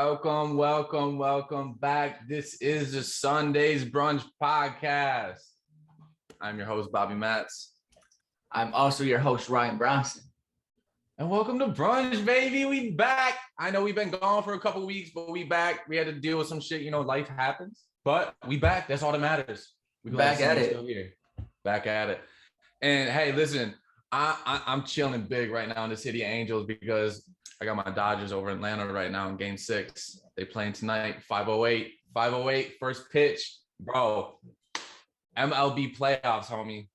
Welcome back. This is the Sunday's Brunch podcast. I'm your host, Bobby Matz. I'm also your host, Ryan Bronson. And welcome to Brunch, baby. We back. I know we've been gone for a couple weeks, but we back. We had to deal with some shit. You know, life happens. But we back. That's all that matters. We back at it. Still here. Back at it. And hey, listen, I'm chilling big right now in the City of Angels because I got my Dodgers over in Atlanta right now in Game 6. They playing tonight, 5:08, first pitch. Bro, MLB playoffs, homie.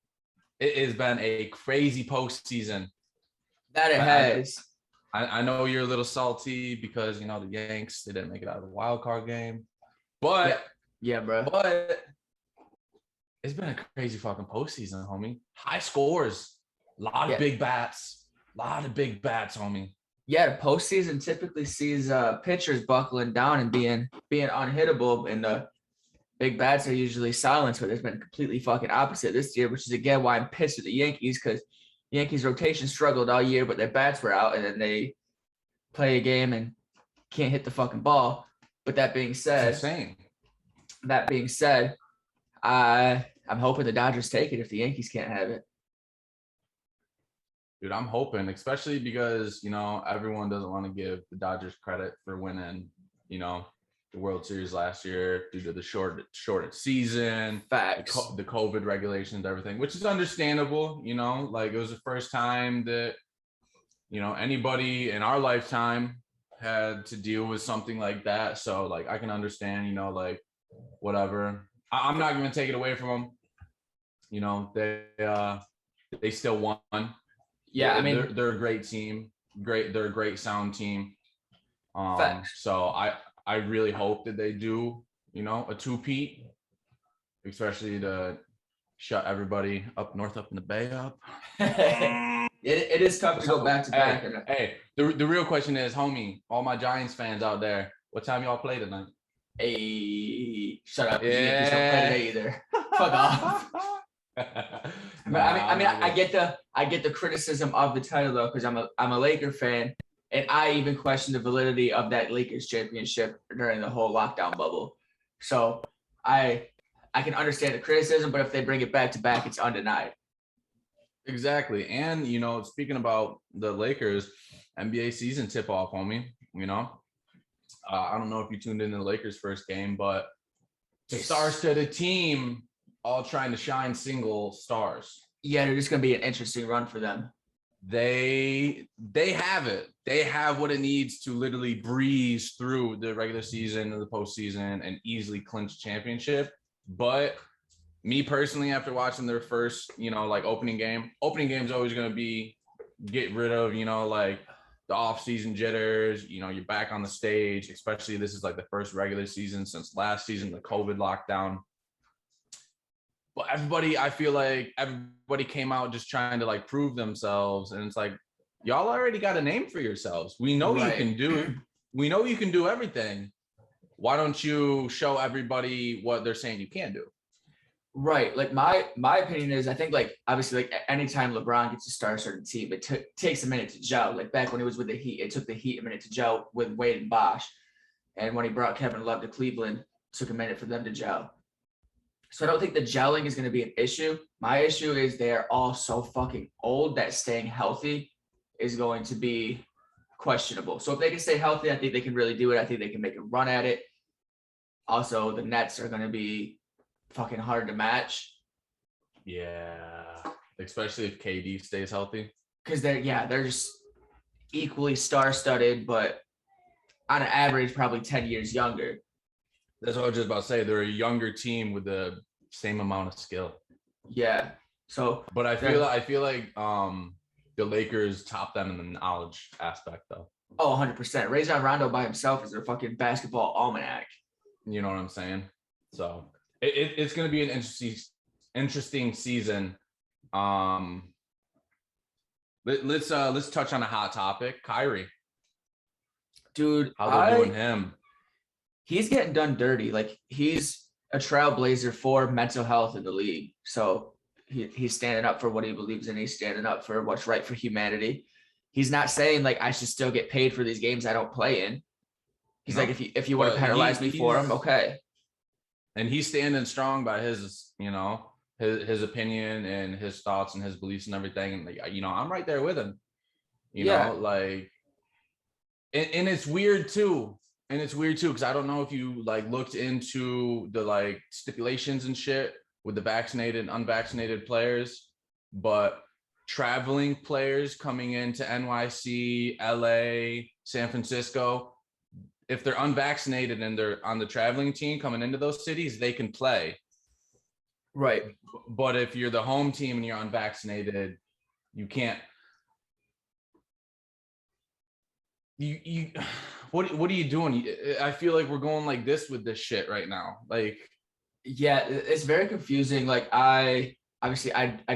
It has been a crazy postseason. That it has. I know you're a little salty because, you know, the Yanks, they didn't make it out of the wild card game. But yeah, bro. But it's been a crazy fucking postseason, homie. High scores, a lot of big bats, homie. Yeah, the postseason typically sees pitchers buckling down and being unhittable, and the big bats are usually silenced. But there's been completely fucking opposite this year, which is again why I'm pissed at the Yankees, because the Yankees rotation struggled all year, but their bats were out, and then they play a game and can't hit the fucking ball. But that being said, I'm hoping the Dodgers take it if the Yankees can't have it. Dude, I'm hoping, especially because, you know, everyone doesn't want to give the Dodgers credit for winning, you know, the World Series last year due to the shortened season, facts, the COVID regulations, everything, which is understandable. You know, like it was the first time that, you know, anybody in our lifetime had to deal with something like that. So like I can understand, you know, like whatever. I'm not going to take it away from them. You know, they still won. Yeah, I mean, they're a great team. They're a great sound team. Facts. So I really hope that they do, you know, a two-peat, especially to shut everybody up north, up in the Bay up. It is tough to go back to back. Hey, the real question is, homie, all my Giants fans out there, what time y'all play tonight? Hey, shut up. Yeah. You don't play today either. Fuck off. I get the criticism of the title though, because I'm a Laker fan, and I even question the validity of that Lakers championship during the whole lockdown bubble. So I can understand the criticism, but if they bring it back to back, it's undenied. Exactly. And, you know, speaking about the Lakers, NBA season tip-off, homie, you know, I don't know if you tuned into the Lakers first game, but star-studded team all trying to shine single stars. Yeah, they're just going to be an interesting run for them. They have it. They have what it needs to literally breeze through the regular season and the postseason and easily clinch championship. But me personally, after watching their first, you know, like opening game is always going to be get rid of, you know, like the off-season jitters. You know, you're back on the stage, especially this is like the first regular season since last season, the COVID lockdown. But I feel like everybody came out just trying to like prove themselves. And it's like, y'all already got a name for yourselves. We know you can do everything. Why don't you show everybody what they're saying you can do? Right. Like my opinion is, I think like obviously like anytime LeBron gets to start a certain team, it takes a minute to gel. Like back when he was with the Heat, it took the Heat a minute to gel with Wade and Bosh. And when he brought Kevin Love to Cleveland, it took a minute for them to gel. So I don't think the gelling is going to be an issue. My issue is they're all so fucking old that staying healthy is going to be questionable. So if they can stay healthy, I think they can really do it. I think they can make a run at it. Also, the Nets are going to be fucking hard to match. Yeah, especially if KD stays healthy. Because they're just equally star-studded, but on an average, probably 10 years younger. That's what I was just about to say. They're a younger team with the same amount of skill. Yeah. So, but I feel like the Lakers top them in the knowledge aspect, though. Oh, 100%. Rajon Rondo by himself is a fucking basketball almanac. You know what I'm saying? So it's going to be an interesting season. Let's touch on a hot topic. Kyrie, dude, how they're doing him? He's getting done dirty. Like he's a trailblazer for mental health in the league. So he's standing up for what he believes in. He's standing up for what's right for humanity. He's not saying like I should still get paid for these games I don't play in. He's No, like, if you want to penalize me for him, okay. And he's standing strong by his, his opinion and his thoughts and his beliefs and everything. And like, I'm right there with him. Like, and it's weird too. And it's weird too, because I don't know if you like looked into the like stipulations and shit with the vaccinated and unvaccinated players, but traveling players coming into NYC, LA, San Francisco, if they're unvaccinated and they're on the traveling team coming into those cities, they can play. Right. But if you're the home team and you're unvaccinated, you can't. What are you doing? I feel like we're going like this with this shit right now. Like, yeah, it's very confusing. Like I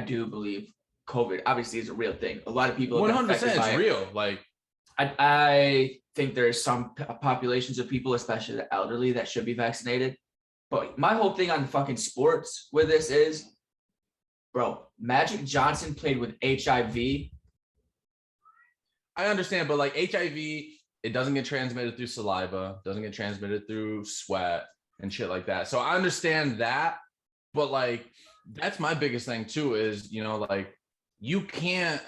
do believe COVID obviously is a real thing. A lot of people 100% it's real. Like I think there's some populations of people, especially the elderly, that should be vaccinated. But my whole thing on fucking sports with this is, bro, Magic Johnson played with HIV. I understand, but like HIV, it doesn't get transmitted through saliva, doesn't get transmitted through sweat and shit like that. So I understand that, but like that's my biggest thing too is, like you can't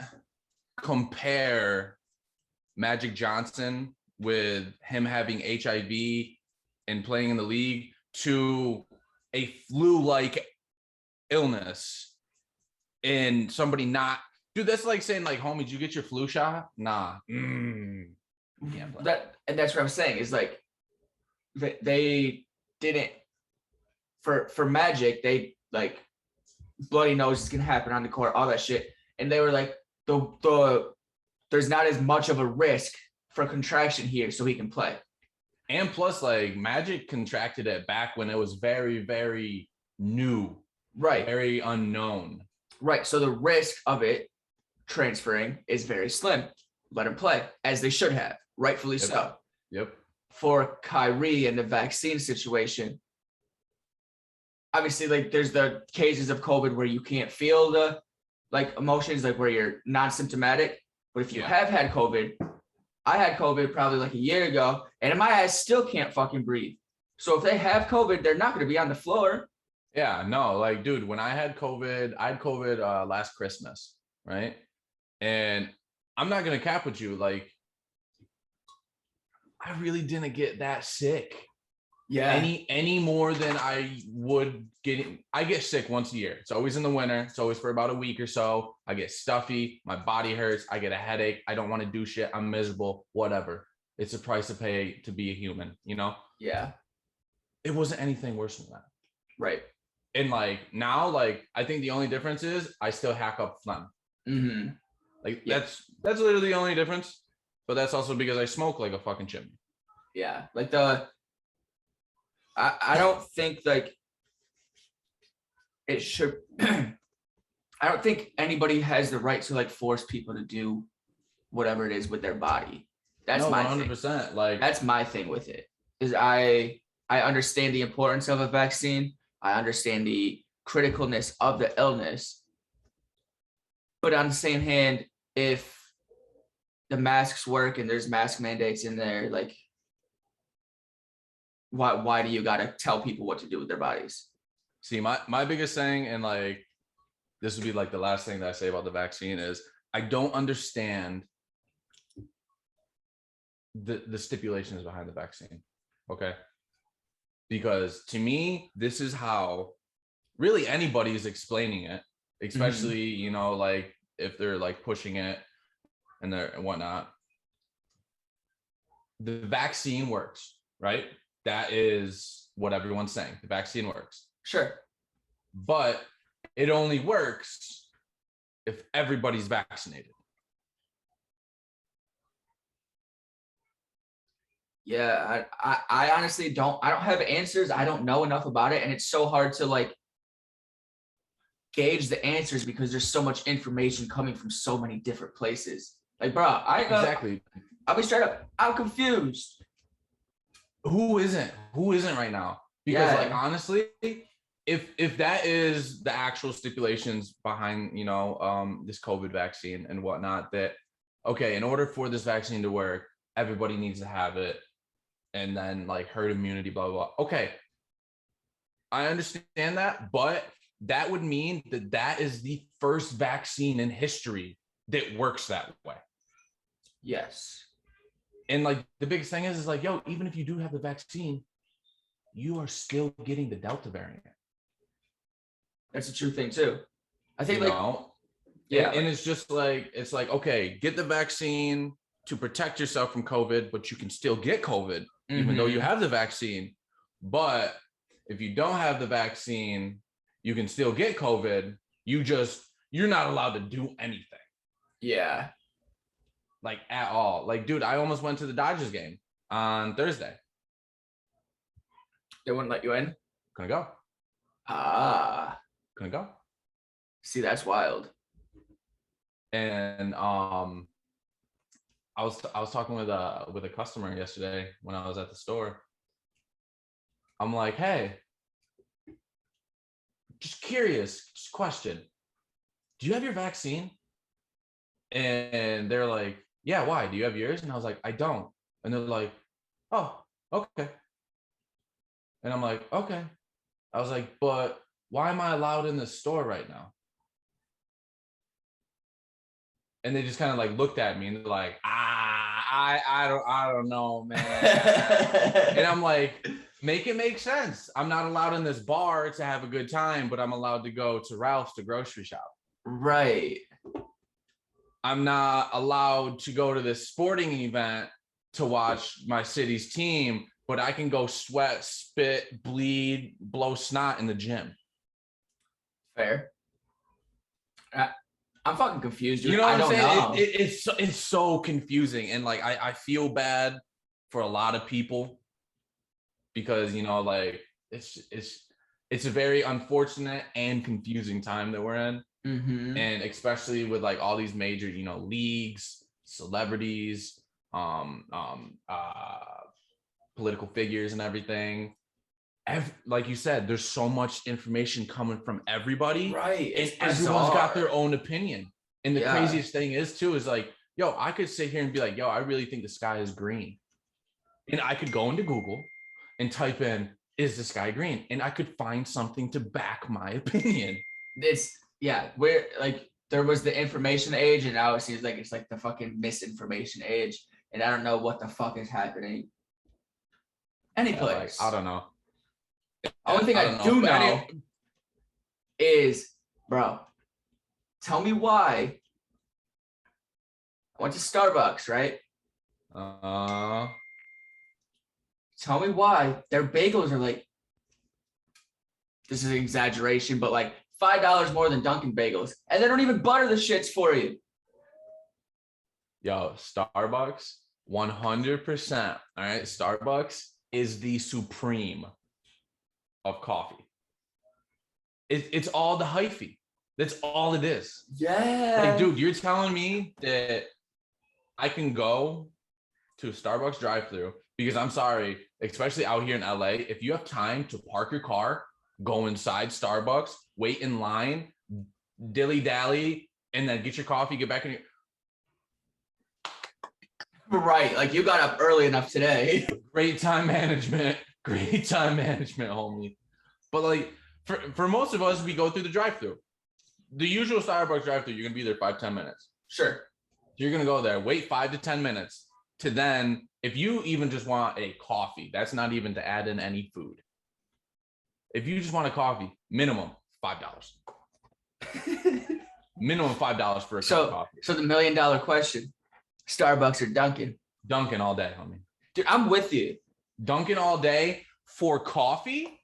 compare Magic Johnson with him having HIV and playing in the league to a flu-like illness and somebody not. Dude, that's like saying, like, homie, did you get your flu shot? Nah. That's what I'm saying is like they didn't for Magic, they like bloody nose is gonna happen on the court, all that shit. And they were like, there's not as much of a risk for contraction here, so he can play. And plus, like Magic contracted it back when it was very, very new. Right. Very unknown. Right. So the risk of it transferring is very slim. Let him play, as they should have, rightfully so. Yep. For Kyrie and the vaccine situation, obviously, like there's the cases of COVID where you can't feel the like emotions, like where you're non-symptomatic. But if you have had COVID, I had COVID probably like a year ago, and my ass still can't fucking breathe. So if they have COVID, they're not going to be on the floor. Yeah, no, like, dude, when I had COVID last Christmas, right? And I'm not going to cap with you. Like, I really didn't get that sick. Yeah. Any more than I would get. I get sick once a year. It's always in the winter. It's always for about a week or so. I get stuffy. My body hurts. I get a headache. I don't want to do shit. I'm miserable. Whatever. It's a price to pay to be a human, Yeah. It wasn't anything worse than that. Right. And like now, like I think the only difference is I still hack up phlegm. Mm-hmm. Like that's literally the only difference. But that's also because I smoke like a fucking chimney. Yeah. Like I don't think like it should. I don't think anybody has the right to like force people to do whatever it is with their body. That's my 100%. Thing. Like that's my thing with it. Is I understand the importance of a vaccine. I understand the criticalness of the illness. But on the same hand, if the masks work and there's mask mandates in there, like why do you gotta tell people what to do with their bodies? See, my biggest thing, and like this would be like the last thing that I say about the vaccine, is I don't understand the stipulations behind the vaccine. Okay. Because to me, this is how really anybody is explaining it, especially, like if they're like pushing it and whatnot. The vaccine works, right? That is what everyone's saying. The vaccine works. Sure. But it only works if everybody's vaccinated. Yeah, I honestly I don't have answers. I don't know enough about it. And it's so hard to like gauge the answers because there's so much information coming from so many different places. Like, bro, exactly. I'll be straight up. I'm confused. Who isn't right now? Because like honestly, if that is the actual stipulations behind this COVID vaccine and whatnot, that okay, in order for this vaccine to work, everybody needs to have it. and then like herd immunity, blah, blah, blah. Okay. I understand that, but that would mean that that is the first vaccine in history that works that way. Yes. And like the biggest thing is like, yo, even if you do have the vaccine, you are still getting the Delta variant. That's a true thing too. I think yeah. And it's just like, it's like, okay, get the vaccine to protect yourself from COVID, but you can still get COVID, even though you have the vaccine. But if you don't have the vaccine, you can still get COVID. You're not allowed to do anything. Yeah. Like at all. Like, dude, I almost went to the Dodgers game on Thursday. They wouldn't let you in? Couldn't go. Couldn't go. See, that's wild. And I was talking with a customer yesterday when I was at the store. I'm like, hey, just curious, just question. Do you have your vaccine? And they're like, yeah, why? Do you have yours? And I was like, I don't. And they're like, oh, okay. And I'm like, okay. I was like, but why am I allowed in the store right now? And they just kind of like looked at me and they're like, I don't know, man. And I'm like, make it make sense. I'm not allowed in this bar to have a good time, but I'm allowed to go to Ralph's to grocery shop. Right. I'm not allowed to go to this sporting event to watch my city's team, but I can go sweat, spit, bleed, blow snot in the gym. Fair. I'm fucking confused, dude. You know what I'm saying? Know. It's so confusing. And like, I feel bad for a lot of people because, you know, like it's a very unfortunate and confusing time that we're in. And especially with like all these major, you know, leagues, celebrities, political figures and everything. Like you said, there's so much information coming from everybody, right? And everyone's got their own opinion. And the craziest thing is too is like, yo, I could sit here and be like, yo, I really think the sky is green, and I could go into Google and type in, is the sky green, and I could find something to back my opinion. Where like there was the information age, and now it seems like it's like the fucking misinformation age, and I don't know what the fuck is happening any place. Like, I don't know. Only thing I do know is, bro, tell me why. I went to Starbucks, right? Tell me why their bagels are like, this is an exaggeration, but like $5 more than Dunkin' bagels, and they don't even butter the shits for you. Yo, Starbucks, 100%. All right, Starbucks is the supreme of coffee. It's all the hyphy. That's all it is. Yeah. Like, dude, you're telling me that I can go to a Starbucks drive-thru because I'm sorry, especially out here in LA, if you have time to park your car, go inside Starbucks, wait in line, dilly-dally, and then get your coffee, get back in your... Right, like you got up early enough today. Great time management, homie. But like for most of us, we go through the drive-thru. The usual Starbucks drive-thru, you're gonna be there 5-10 minutes. Sure. You're gonna go there, wait 5 to 10 minutes to then, if you even just want a coffee, that's not even to add in any food. If you just want a coffee, minimum $5. Minimum $5 for a cup of coffee. So the $1 million question: Starbucks or Dunkin'? Dunkin' all day, homie. Dude, I'm with you. Dunkin' all day for coffee.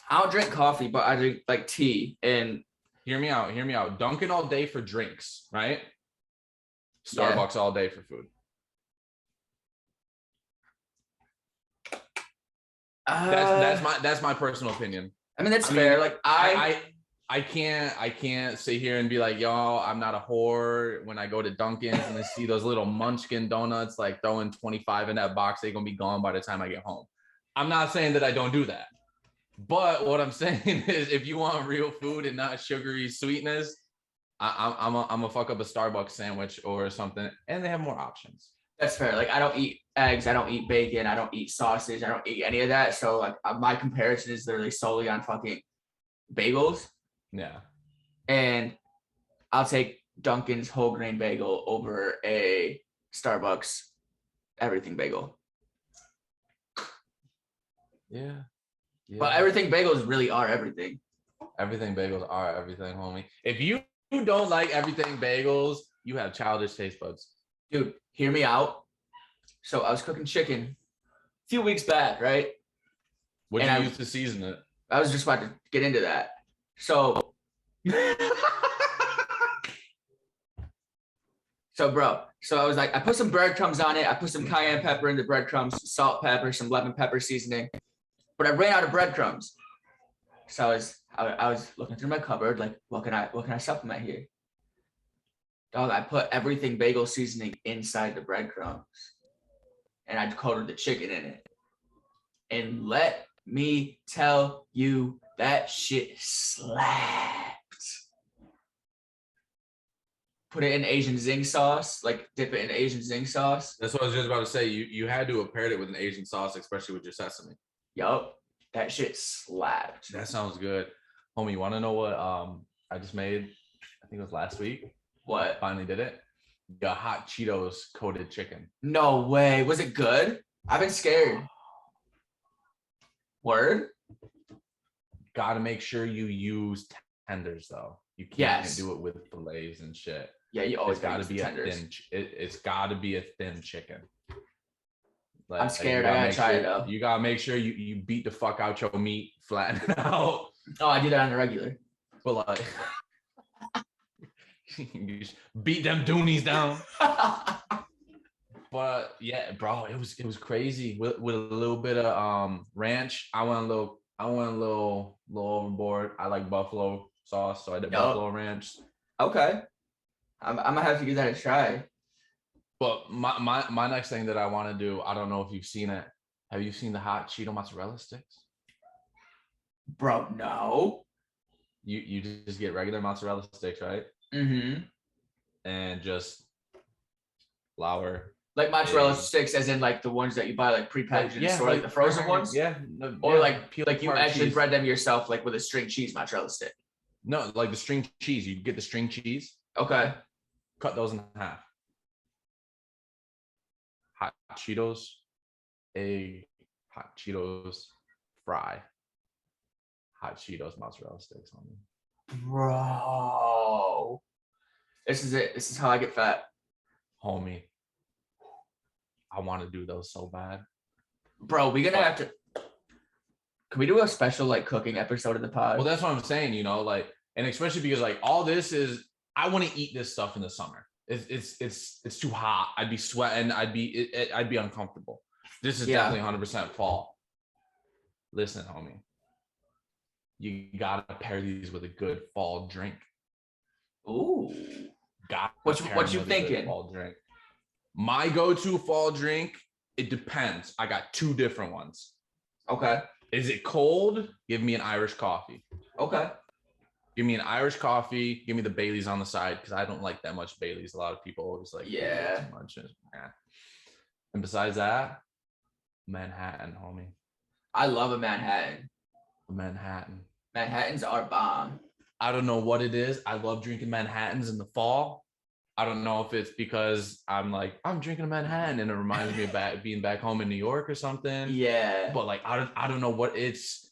I don't drink coffee, but I drink like tea. And hear me out. Dunkin' all day for drinks, right? Starbucks all day for food. That's my personal opinion. I mean, that's fair. Like I can't sit here and be like, yo, I'm not a whore when I go to Dunkin's and I see those little munchkin donuts, like throwing 25 in that box, they're gonna be gone by the time I get home. I'm not saying that I don't do that. But what I'm saying is, if you want real food and not sugary sweetness, I'm a fuck up a Starbucks sandwich or something, and they have more options. That's fair. Like I don't eat eggs, I don't eat bacon, I don't eat sausage, I don't eat any of that. So like my comparison is literally solely on fucking bagels. Yeah. And I'll take Dunkin's whole grain bagel over a Starbucks everything bagel. Yeah. Yeah. But everything bagels really are everything. Everything bagels are everything, homie. If you don't like everything bagels, you have childish taste buds. Dude, hear me out. So I was cooking chicken a few weeks back, right? What do And you use to season it? I was just about to get into that. So, bro, so I was like, I put some breadcrumbs on it. I put some cayenne pepper in the breadcrumbs, salt, pepper, some lemon pepper seasoning. But I ran out of breadcrumbs. So I was looking through my cupboard, like, what can I supplement here? Dog, I put everything bagel seasoning inside the breadcrumbs, and I coated the chicken in it. And let me tell you, that shit slapped. Put it in Asian zing sauce, like dip it in Asian zing sauce. That's what I was just about to say. You had to have paired it with an Asian sauce, especially with your sesame. Yup, that shit slapped. That sounds good. Homie, you want to know what I just made? I think it was last week. What? Finally did it. The hot Cheetos coated chicken. No way. Was it good? I've been scared. Word? Gotta make sure you use tenders though. You can't do it with fillets and shit. Yeah, you always got to be tenders. a thin. It's got to be a thin chicken. Like, I'm scared. I gotta try it though. You gotta make sure you beat the fuck out your meat, flatten it out. Oh, I do that on the regular. But like, you just beat them doonies down. But yeah, bro, it was crazy with a little bit of ranch. I went a little overboard. I like buffalo sauce, so I did buffalo ranch. Okay, I'm gonna have to give that a try. But my next thing that I want to do, I don't know if you've seen it. Have you seen the hot Cheeto mozzarella sticks? Bro, no. You just get regular mozzarella sticks, right? Mm-hmm. And just flour. Like mozzarella sticks, as in like the ones that you buy like prepackaged in the store, like the frozen ones? Yeah. Or like you actually bread them yourself, like with a string cheese mozzarella stick? No, like the string cheese. You get the string cheese. Okay. Cut those in half. Hot Cheetos, egg, hot Cheetos, fry. Hot Cheetos mozzarella sticks on them. Bro. This is it. This is how I get fat. Homie. I want to do those so bad. Bro, we're gonna have to. Can we do a special like cooking episode of the pod? Well, that's what I'm saying, you know, like, and especially because like all this is, I want to eat this stuff in the summer. It's too hot. I'd be sweating. I'd be uncomfortable. This is definitely 100% fall. Listen, homie, you gotta pair these with a good fall drink. Ooh. What you thinking? Fall drink. My go-to fall drink, it depends. I got two different ones. Okay. Is it cold? Give me an Irish coffee. Okay. Give me an Irish coffee. Give me the Baileys on the side because I don't like that much Baileys. A lot of people always like too much. And besides that, Manhattan, homie. I love a Manhattan. Manhattan. Manhattans are bomb. I don't know what it is. I love drinking Manhattans in the fall. I don't know if it's because I'm drinking a Manhattan and it reminds me of being back home in New York or something. Yeah. But like, I don't know what it's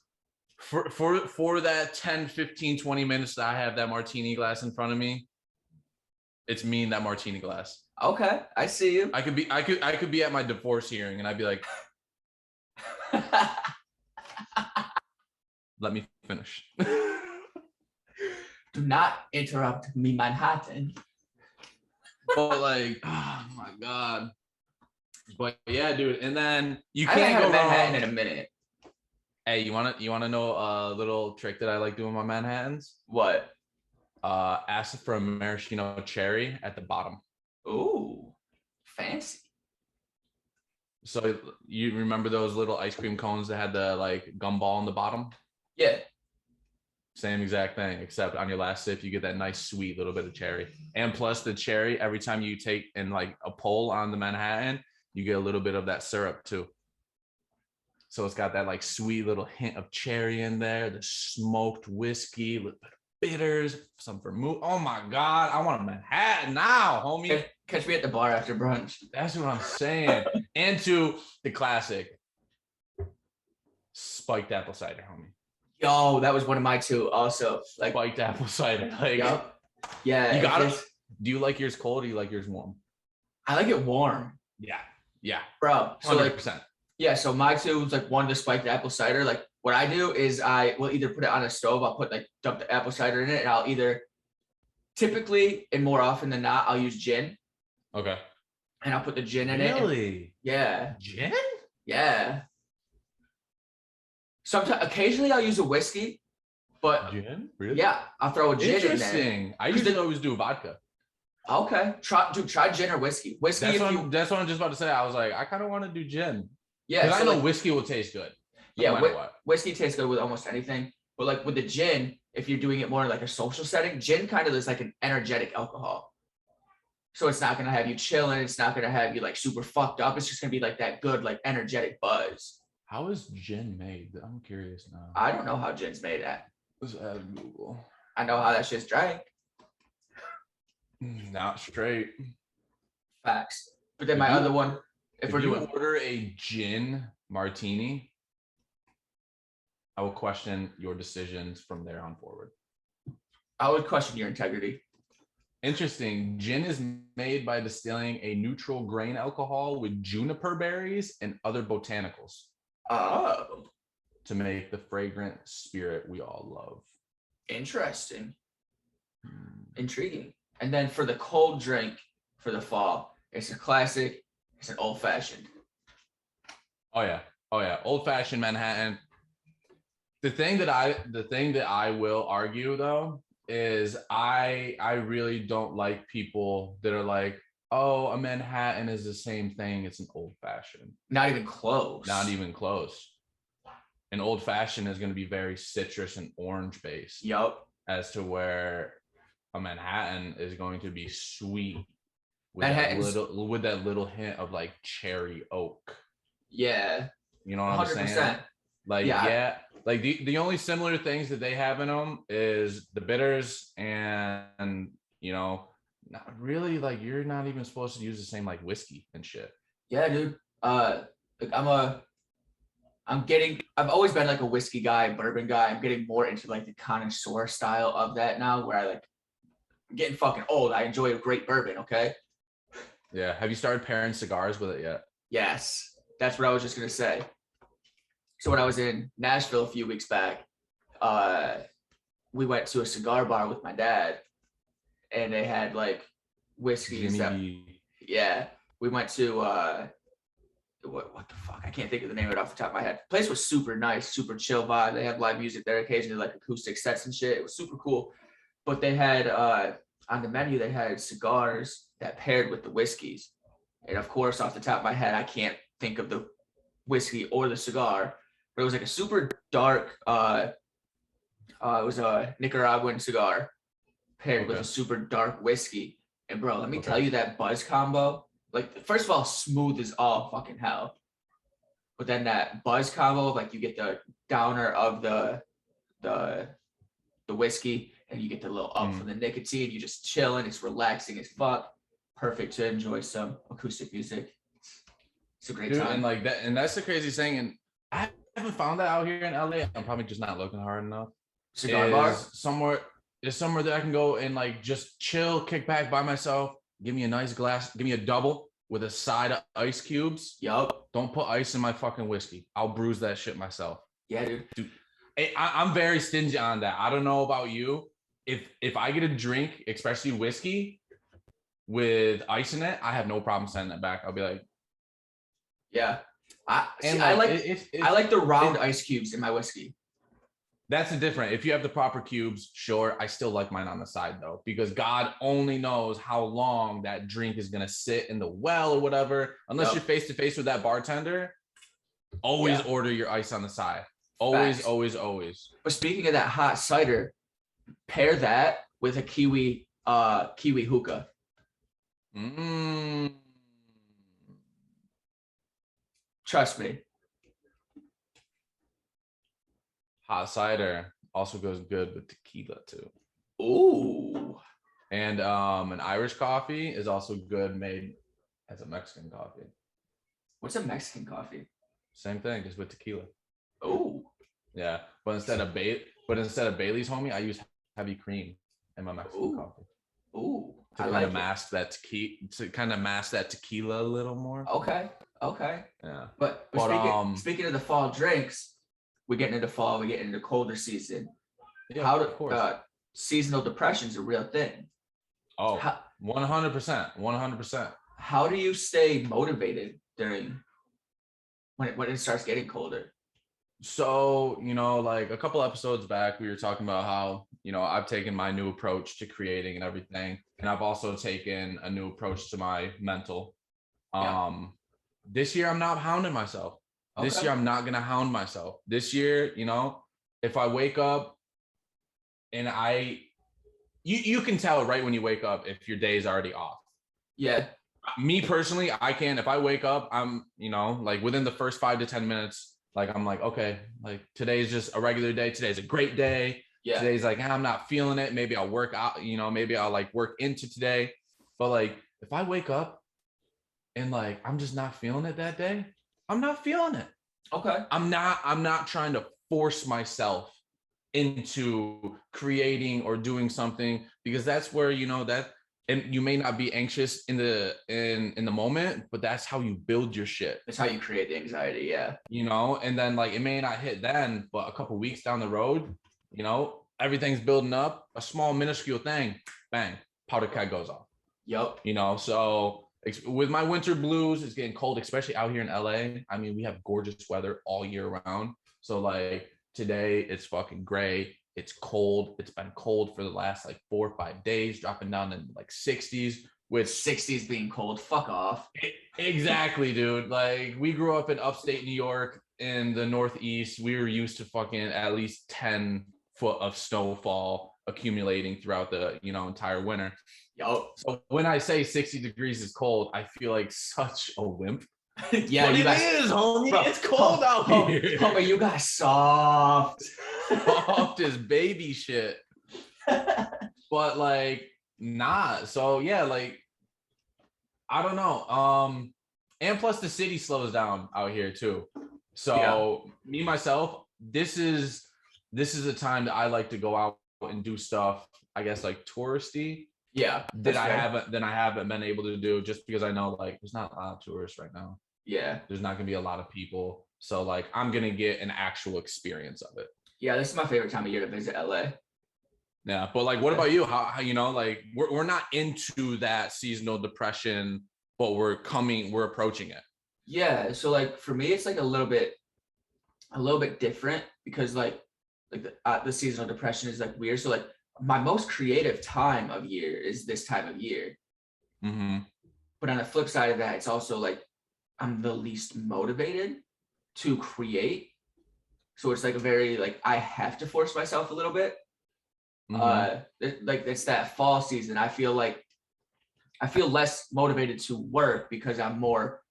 for that 10, 15, 20 minutes that I have that martini glass in front of me. It's me in that martini glass. Okay. I see you. I could be at my divorce hearing and I'd be like, let me finish. Do not interrupt me, Manhattan. But like, oh my god. But yeah, dude. And then you I can't go Manhattan wrong. in a minute. Hey, you wanna know a little trick that I like doing my Manhattans? What? Ask for a maraschino cherry at the bottom. Ooh, fancy. So you remember those little ice cream cones that had the like gumball on the bottom? Yeah. Same exact thing, except on your last sip, you get that nice sweet little bit of cherry. And plus the cherry, every time you take in like a pull on the Manhattan, you get a little bit of that syrup too. So it's got that like sweet little hint of cherry in there, the smoked whiskey, a little bit of bitters, some vermouth. Oh my God, I want a Manhattan now, homie. Catch me at the bar after brunch. That's what I'm saying. And to the classic spiked apple cider, homie. Yo, that was one of my two also. Like Spiked apple cider. Like, yep. Yeah. You got it. Do you like yours cold or do you like yours warm? I like it warm. Yeah. Yeah. Bro. So 100%. like, yeah, so my two was like one, the spiked apple cider. Like what I do is I will either put it on a stove, I'll put like dump the apple cider in it, and I'll either typically and more often than not, I'll use gin. Okay. And I'll put the gin in it. Really? Yeah. Gin? Yeah. Sometimes occasionally I'll use a whiskey, but gin? Really? Yeah, I'll throw a gin in there. Interesting. I usually always do vodka. Okay. Try gin or whiskey. Whiskey. That's what I'm just about to say. I was like, I kind of want to do gin. Yeah. Because I know whiskey will taste good. Yeah, whiskey tastes good with almost anything. But like with the gin, if you're doing it more in like a social setting, gin kind of is like an energetic alcohol. So it's not gonna have you chilling. It's not gonna have you like super fucked up. It's just gonna be like that good, like energetic buzz. How is gin made? I'm curious now. I don't know how gin's made at. Let's add Google. I know how that shit's drank. Not straight. Facts. But then my other one, if we're doing order a gin martini, I will question your decisions from there on forward. I would question your integrity. Interesting. Gin is made by distilling a neutral grain alcohol with juniper berries and other botanicals. Oh. To make the fragrant spirit we all love. Interesting. Intriguing. And then for the cold drink for the fall, it's a classic. It's an old fashioned. Oh yeah. Old fashioned Manhattan. The thing that I will argue though is I really don't like people that are like, oh, a Manhattan is the same thing. It's an old fashioned. Not even close. Not even close. An old fashioned is going to be very citrus and orange based. Yup. As to where a Manhattan is going to be sweet with that little hint of like cherry oak. Yeah. You know what 100%. I'm saying? Like, yeah. Like the only similar things that they have in them is the bitters and you know, not really like you're not even supposed to use the same like whiskey and shit. Yeah, dude. Like I've always been like a whiskey guy, bourbon guy. I'm getting more into like the connoisseur style of that now where I'm getting fucking old. I enjoy a great bourbon, okay? Yeah. Have you started pairing cigars with it yet? Yes. That's what I was just gonna say. So when I was in Nashville a few weeks back, we went to a cigar bar with my dad and they had like whiskeys. Yeah. We went to what the fuck? I can't think of the name of it off the top of my head. The place was super nice, super chill vibe. They have live music there occasionally, like acoustic sets and shit. It was super cool. But they had on the menu, they had cigars that paired with the whiskeys. And of course, off the top of my head, I can't think of the whiskey or the cigar. But it was like a super dark, it was a Nicaraguan cigar paired with a super dark whiskey. And bro, let me tell you that buzz combo. Like, first of all, smooth as all fucking hell. But then that buzz combo, like you get the downer of the whiskey and you get the little up from the nicotine. You just chilling. It's relaxing as fuck. Perfect to enjoy some acoustic music. It's a great time. And like that, and that's the crazy thing. And I haven't found that out here in LA. I'm probably just not looking hard enough. Cigar bar? Somewhere that I can go and like just chill, kick back by myself. Give me a nice glass. Give me a double with a side of ice cubes. Yup. Don't put ice in my fucking whiskey. I'll bruise that shit myself. Yeah, dude. I'm very stingy on that. I don't know about you. If I get a drink, especially whiskey, with ice in it, I have no problem sending it back. I'll be like, yeah. I like the round ice cubes in my whiskey. That's different. If you have the proper cubes, sure. I still like mine on the side though, because God only knows how long that drink is gonna sit in the well or whatever. Unless you're face to face with that bartender, always order your ice on the side. Always, Facts. always, always. But speaking of that hot cider, pair that with a kiwi hookah. Mm. Trust me. Hot cider also goes good with tequila too. Ooh. And an Irish coffee is also good made as a Mexican coffee. What's a Mexican coffee? Same thing, just with tequila. Ooh. Yeah, but instead of Bailey's, homie, I use heavy cream in my Mexican coffee Ooh. to kind of mask that tequila a little more. Okay. Yeah. But speaking of the fall drinks, we're getting into fall, we're getting into colder season. Yeah, of course. Seasonal depression is a real thing. Oh, 100%. 100%. How do you stay motivated during when it starts getting colder? So, like a couple episodes back, we were talking about how, I've taken my new approach to creating and everything. And I've also taken a new approach to my mental. This year, I'm not hounding myself. Okay. This year, I'm not going to hound myself. This year, if I wake up and you can tell right when you wake up if your day is already off. Yeah. Me personally, I can. If I wake up, I'm, like within the first 5 to 10 minutes, like I'm like, okay, like today's just a regular day. Today's a great day. Yeah. Today's like, I'm not feeling it. Maybe I'll work out, maybe I'll like work into today. But like, if I wake up and like, I'm just not feeling it that day, I'm not feeling it. Okay. I'm not trying to force myself into creating or doing something, because that's where, that, and you may not be anxious in the moment, but that's how you build your shit. That's how you create the anxiety. Yeah. And then like, it may not hit then, but a couple weeks down the road, everything's building up, a small minuscule thing, bang, powder keg goes off. Yep. So with my winter blues, it's getting cold, especially out here in LA. I mean, we have gorgeous weather all year round. So like today it's fucking gray. It's cold. It's been cold for the last like 4 or 5 days, dropping down in like 60s, with 60s being cold. Fuck off. Exactly, dude. Like we grew up in upstate New York in the Northeast. We were used to fucking at least 10 foot of snowfall accumulating throughout the, entire winter. Yo. So when I say 60 degrees is cold, I feel like such a wimp. Yeah, but it is, homie. Bro, it's cold out here. But you got soft. Soft as baby shit. But like, nah. So yeah, like, I don't know. And plus the city slows down out here too. So me, myself, this is a time that I like to go out and do stuff, I guess, like touristy. Yeah. That I haven't been able to do, just because I know like there's not a lot of tourists right now. Yeah. There's not gonna be a lot of people. So like I'm gonna get an actual experience of it. Yeah, this is my favorite time of year to visit LA. Yeah, but like, what about you? How like we're not into that seasonal depression, but we're approaching it. Yeah, so like for me, it's like a little bit different, because like the seasonal depression is like weird. So like my most creative time of year is this time of year. Mm-hmm. But on the flip side of that, it's also like I'm the least motivated to create. So it's like a very like I have to force myself a little bit. Mm-hmm. Like it's that fall season. I feel less motivated to work because I'm more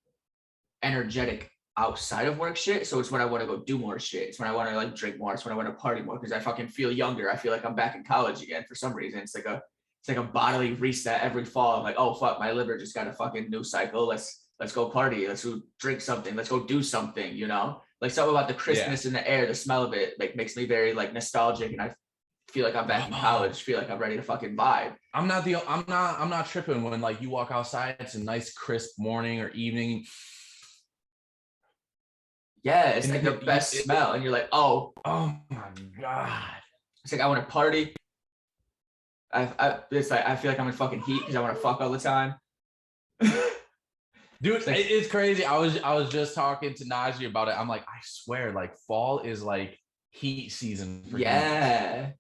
energetic outside of work shit. So it's when I want to go do more shit. It's when I want to like drink more. It's when I want to party more, because I fucking feel younger. I feel like I'm back in college again for some reason. It's like a bodily reset every fall. I'm like, oh fuck, my liver just got a fucking new cycle. Let's go party. Let's go drink something. Let's go do something, Like something about the crispness in the air, the smell of it, like makes me very like nostalgic, and I feel like I'm back in college. Feel like I'm ready to fucking vibe. I'm not tripping when like you walk outside. It's a nice crisp morning or evening. Yeah, it's like the best smell, and you're like, oh my god. It's like I want to party. It's like I feel like I'm in fucking heat because I want to fuck all the time. Dude, it's crazy. I was just talking to Najee about it. I'm like, I swear, like fall is like heat season for humans.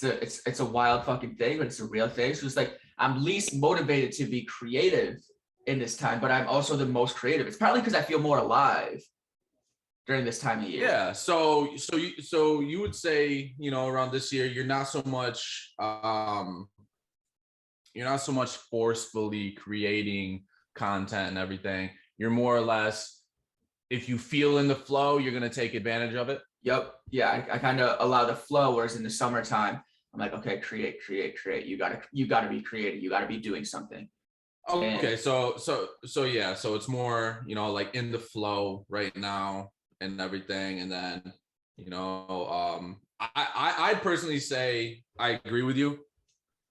It's a wild fucking thing, but it's a real thing. So it's like I'm least motivated to be creative in this time, but I'm also the most creative. It's probably because I feel more alive. during this time of year. Yeah. So you would say, around this year, you're not so much forcefully creating content and everything. You're more or less, if you feel in the flow, you're gonna take advantage of it. Yep. Yeah. I kind of allow the flow, whereas in the summertime, I'm like, okay, create. You gotta be creative. You gotta be doing something. Okay, so yeah, so it's more, like in the flow right now and everything, and then, I'd personally say I agree with you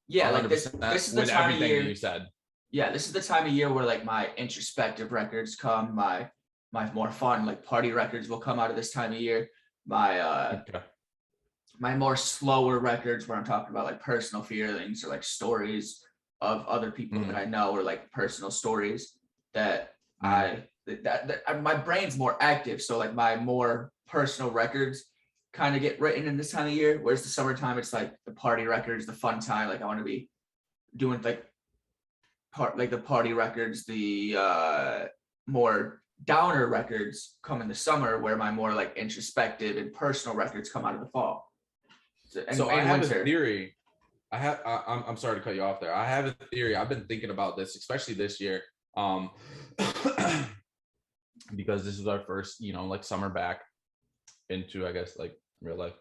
Yeah, like this 100% is the with time of everything that year. you said. Yeah, this is the time of year where like my introspective records come, my more fun like party records will come out of this time of year. My Okay. my more slower records where I'm talking about like personal feelings or like stories of other people that I know, or like personal stories that my brain's more active. So like my more personal records kind of get written in this time of year. Whereas the summertime, it's like the party records, the fun time. Like I want to be doing like the party records, the more downer records come in the summer, where my more like introspective and personal records come out of the fall. So I have a Winter. theory. I'm sorry to cut you off there. I have a theory. I've been thinking about this, especially this year, because this is our first, like summer back into, I guess, like real life.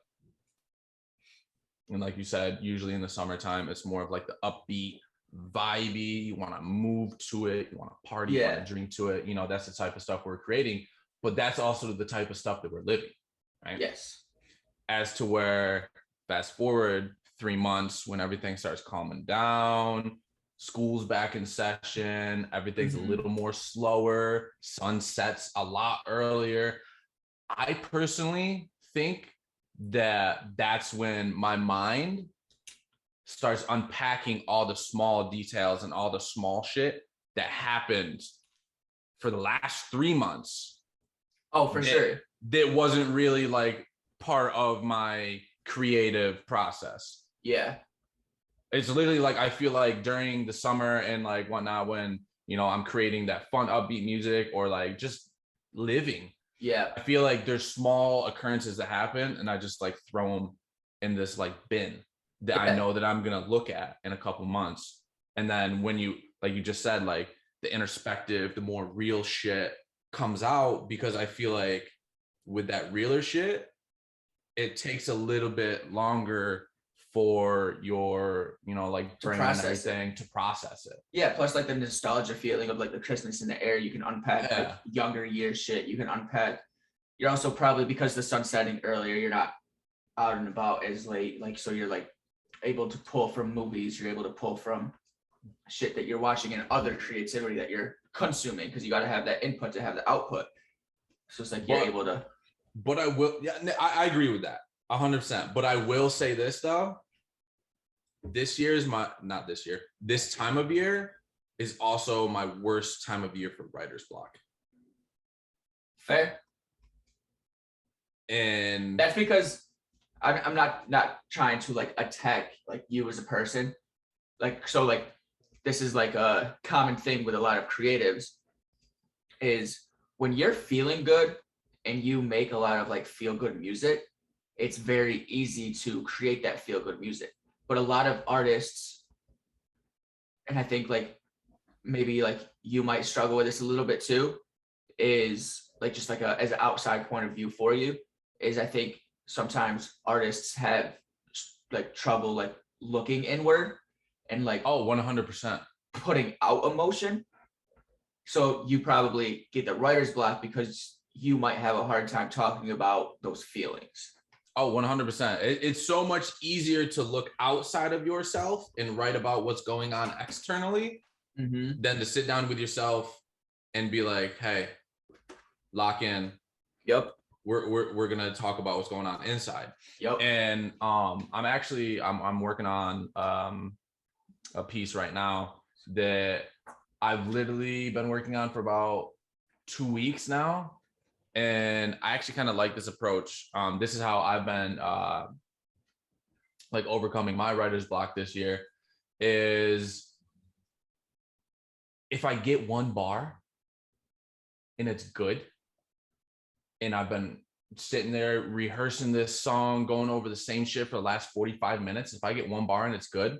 And like you said, usually in the summertime, it's more of like the upbeat, vibey. You want to move to it. You want to party. You want to drink to it. That's the type of stuff we're creating. But that's also the type of stuff that we're living, right? Yes. As to where, fast forward 3 months, when everything starts calming down, school's back in session, everything's a little more slower, sun sets a lot earlier. I personally think that that's when my mind starts unpacking all the small details and all the small shit that happened for the last 3 months. Oh, for sure. That wasn't really like part of my creative process. Yeah. It's literally like, I feel like during the summer and like whatnot, when, I'm creating that fun, upbeat music or like just living. Yeah. I feel like there's small occurrences that happen and I just like throw them in this like bin that I know that I'm going to look at in a couple months. And then when you, like you just said, like the introspective, the more real shit comes out, because I feel like with that realer shit, it takes a little bit longer for your, like brain and everything to process it. Yeah, plus like the nostalgia feeling of like the Christmas in the air, you can unpack like younger year shit. You can unpack. You're also probably, because the sun's setting earlier, you're not out and about as late. Like, so you're like able to pull from movies. You're able to pull from shit that you're watching and other creativity that you're consuming, because you got to have that input to have the output. So it's like you're able to. But I will, I agree with that 100%. But I will say this though, this time of year is also my worst time of year for writer's block. Fair. And that's because I'm not trying to like attack like you as a person. Like, so like this is like a common thing with a lot of creatives, is when you're feeling good and you make a lot of like feel good music, it's very easy to create that feel good music. But a lot of artists, and I think like maybe like you might struggle with this a little bit too, is like just like as an outside point of view for you, is I think sometimes artists have like trouble like looking inward and like 100% putting out emotion. So you probably get the writer's block because you might have a hard time talking about those feelings. 100%. It's so much easier to look outside of yourself and write about what's going on externally than to sit down with yourself and be like, hey, lock in. Yep. We're gonna talk about what's going on inside. Yep. And I'm working on a piece right now that I've literally been working on for about 2 weeks now. And I actually kind of like this approach. This is how I've been like overcoming my writer's block this year, is if I get one bar and it's good, and I've been sitting there rehearsing this song, going over the same shit for the last 45 minutes. If I get one bar and it's good,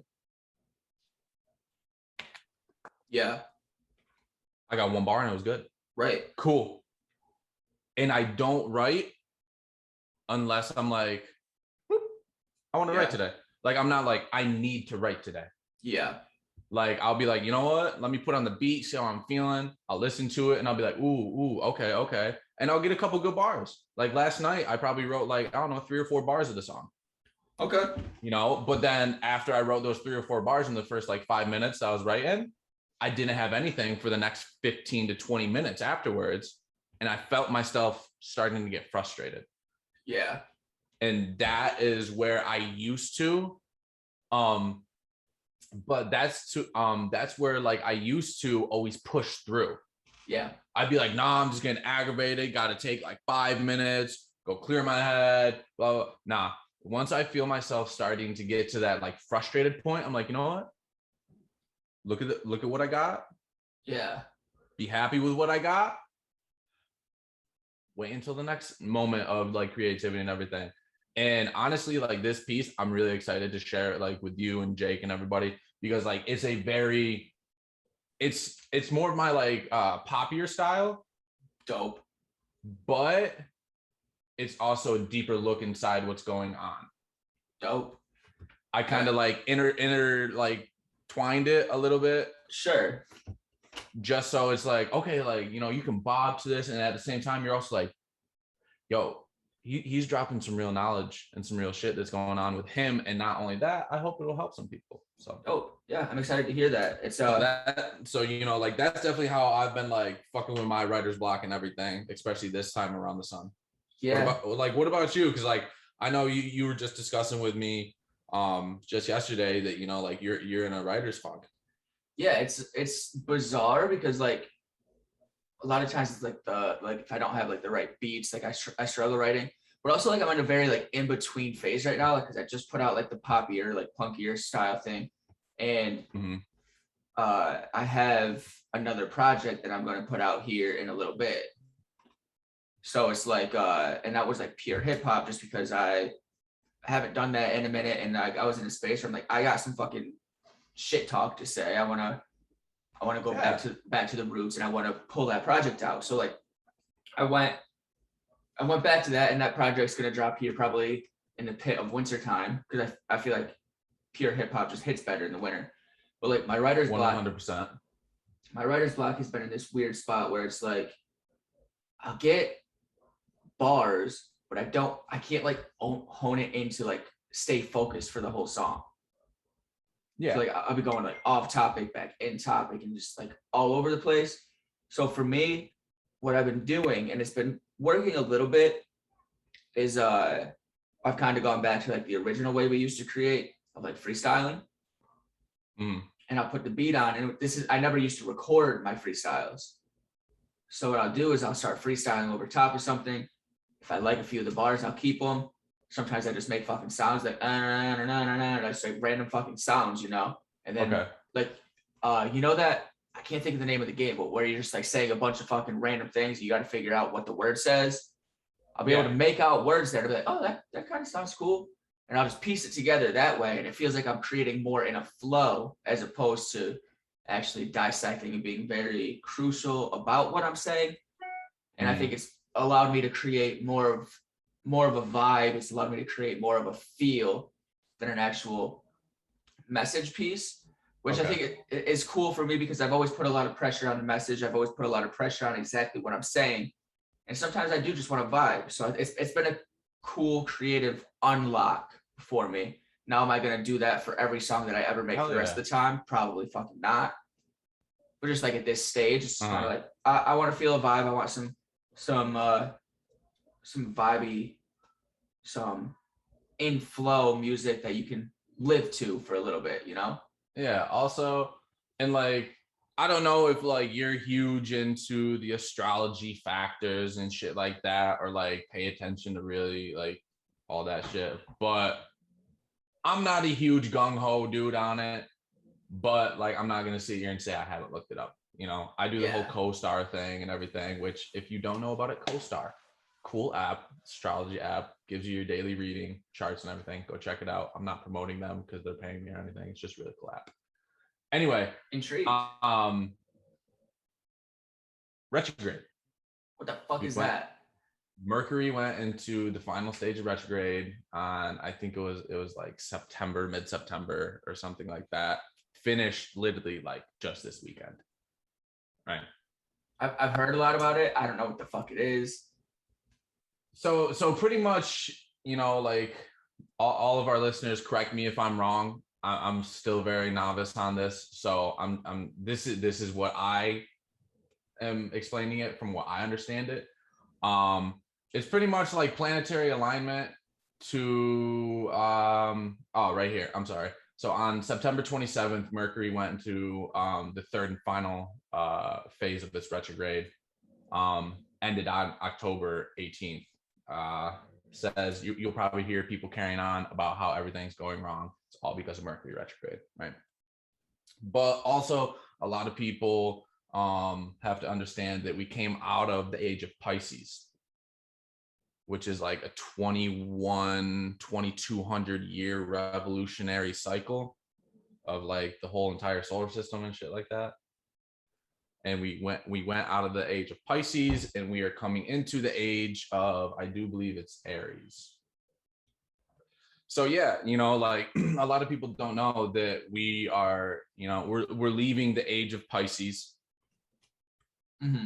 Yeah. I got one bar and it was good. Right. Cool. And I don't write unless I'm like, I want to write today. Like, I'm not like, I need to write today. Yeah. Like, I'll be like, you know what? Let me put on the beat, see how I'm feeling. I'll listen to it and I'll be like, ooh, okay. And I'll get a couple good bars. Like last night, I probably wrote like, I don't know, 3 or 4 bars of the song. Okay. You know, but then after I wrote those 3 or 4 bars in the first like 5 minutes I was writing, I didn't have anything for the next 15 to 20 minutes afterwards. And I felt myself starting to get frustrated. Yeah. And that is where I used to, but that's where like I used to always push through. Yeah. I'd be like, nah, I'm just getting aggravated. Got to take like 5 minutes, go clear my head, blah, blah. Nah. Once I feel myself starting to get to that like frustrated point, I'm like, you know what? Look at what I got. Yeah. Be happy with what I got. Wait until the next moment of like creativity and everything. And honestly, like this piece, I'm really excited to share it like with you and Jake and everybody, because like it's a very, it's more of my like poppier style. Dope. But it's also a deeper look inside what's going on. Dope. I kind of like inner like twined it a little bit. Sure. Just so it's like, okay, like, you know, you can bob to this. And at the same time, you're also like, yo, he's dropping some real knowledge and some real shit that's going on with him. And not only that, I hope it'll help some people. So, oh yeah, I'm excited to hear that. It's so you know, like that's definitely how I've been like fucking with my writer's block and everything, especially this time around the sun. Yeah. What about you? Because like I know you were just discussing with me just yesterday that, you know, like you're in a writer's funk. Yeah, it's bizarre because like a lot of times it's like if I don't have like the right beats, like I struggle writing. But also like I'm in a very like in between phase right now, like because I just put out like the poppier, like punkier style thing, and I have another project that I'm going to put out here in a little bit. So it's like and that was like pure hip hop, just because I haven't done that in a minute, and I was in a space where I'm like, I got some fucking shit talk to say. I want to go back to the roots, and I want to pull that project out. So like I went back to that, and that project's gonna drop here probably in the pit of winter time, because I feel like pure hip hop just hits better in the winter. But like my writer's block, 100%. My writer's block has been in this weird spot where it's like I'll get bars, but I can't like hone it into like stay focused for the whole song. Yeah. So like I'll be going like off topic, back in topic, and just like all over the place. So for me, what I've been doing, and it's been working a little bit, is I've kind of gone back to like the original way we used to create, of like freestyling. And I'll put the beat on, and I never used to record my freestyles. So what I'll do is I'll start freestyling over top of something. If I like a few of the bars, I'll keep them. Sometimes I just make fucking sounds like I just like random fucking sounds, you know. And then like you know that, I can't think of the name of the game, but where you're just like saying a bunch of fucking random things, you got to figure out what the word says. I'll be able to make out words there to be like, oh, that kind of sounds cool, and I'll just piece it together that way, and it feels like I'm creating more in a flow as opposed to actually dissecting and being very crucial about what I'm saying. And I think it's allowed me to create more of a vibe. It's allowed me to create more of a feel than an actual message piece, which I think is cool for me, because I've always put a lot of pressure on the message. I've always put a lot of pressure on exactly what I'm saying. And sometimes I do just want to vibe. So it's been a cool creative unlock for me. Now, am I going to do that for every song that I ever make for the rest of the time? Probably fucking not. But just like at this stage, it's kind of like, I want to feel a vibe. I want some vibey, some in flow music that you can live to for a little bit, you know? Yeah. Also, and like, I don't know if like you're huge into the astrology factors and shit like that, or like pay attention to really like all that shit, but I'm not a huge gung-ho dude on it. But like, I'm not going to sit here and say I haven't looked it up. You know, I do the whole co-star thing and everything, which if you don't know about it, co-star. cool app, astrology app, gives you your daily reading, charts and everything. Go check it out. I'm not promoting them because they're paying me or anything. It's just really cool app. Anyway, Intrigued. Retrograde. What the fuck is that? Mercury went into the final stage of retrograde on, I think it was like September, mid-September or something like that. Finished literally like just this weekend. Right. I've heard a lot about it. I don't know what the fuck it is. So pretty much, you know, like all of our listeners, correct me if I'm wrong. I'm still very novice on this. So this is what I am explaining it from what I understand it. It's pretty much like planetary alignment to right here. I'm sorry. So on September 27th, Mercury went into the third and final phase of its retrograde. Ended on October 18th. Says you'll probably hear people carrying on about how everything's going wrong. It's all because of Mercury retrograde, right? But also a lot of people have to understand that we came out of the age of Pisces, which is like a 2200 year revolutionary cycle of like the whole entire solar system and shit like that. And we went out of the age of Pisces and we are coming into the age of, I do believe it's Aries. So yeah, you know, like a lot of people don't know that we are, you know, we're leaving the age of Pisces,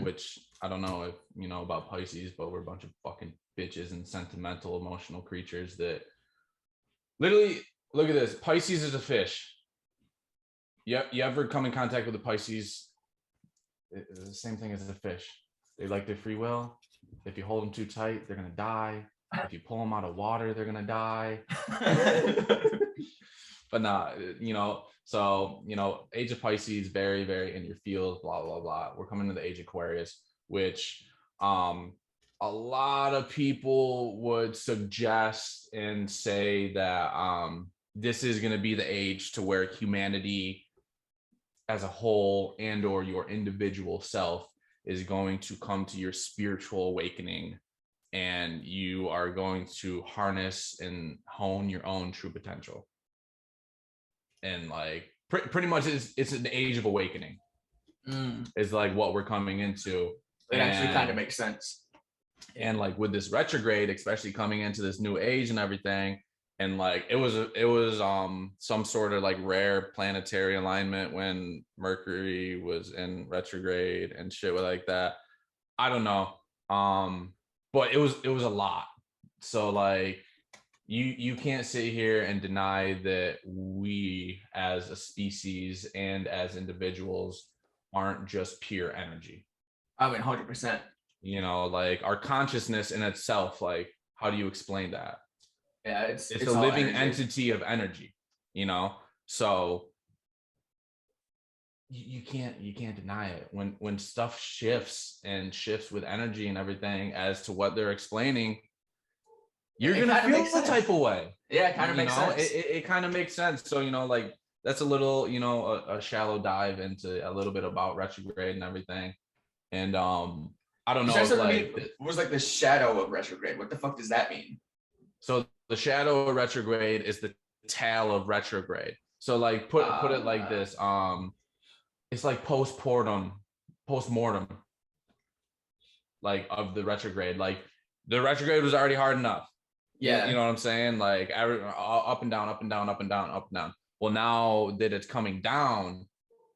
which I don't know if you know about Pisces, but we're a bunch of fucking bitches and sentimental, emotional creatures that literally, look at this. Pisces is a fish. You ever come in contact with a Pisces? It's the same thing as a fish. They like their free will. If you hold them too tight, they're gonna die. If you pull them out of water, they're gonna die. But nah, you know, so, you know, age of Pisces, very, very in your field, blah, blah, blah. We're coming to the age of Aquarius, which a lot of people would suggest and say that this is going to be the age to where humanity as a whole and or your individual self is going to come to your spiritual awakening, and you are going to harness and hone your own true potential. And like pretty much it's an age of awakening is like what we're coming into. It actually kind of makes sense. And like with this retrograde, especially coming into this new age and everything, and like it was some sort of like rare planetary alignment when Mercury was in retrograde and shit like that. I don't know, but it was a lot. So like you can't sit here and deny that we as a species and as individuals aren't just pure energy. I mean, 100%. You know, like our consciousness in itself, like how do you explain that? Yeah, it's a living entity of energy, you know. So you can't deny it when stuff shifts with energy and everything as to what they're explaining. You're gonna feel the type of way. Yeah, it kind of makes sense. It kind of makes sense. So, you know, like that's a little, you know, a shallow dive into a little bit about retrograde and everything. And I don't know. It was like the shadow of retrograde. What the fuck does that mean? So the shadow of retrograde is the tail of retrograde. So like put it like this. It's like postmortem, like of the retrograde. Like the retrograde was already hard enough. Yeah. You know what I'm saying? Like up and down, up and down, up and down, up and down. Well, now that it's coming down,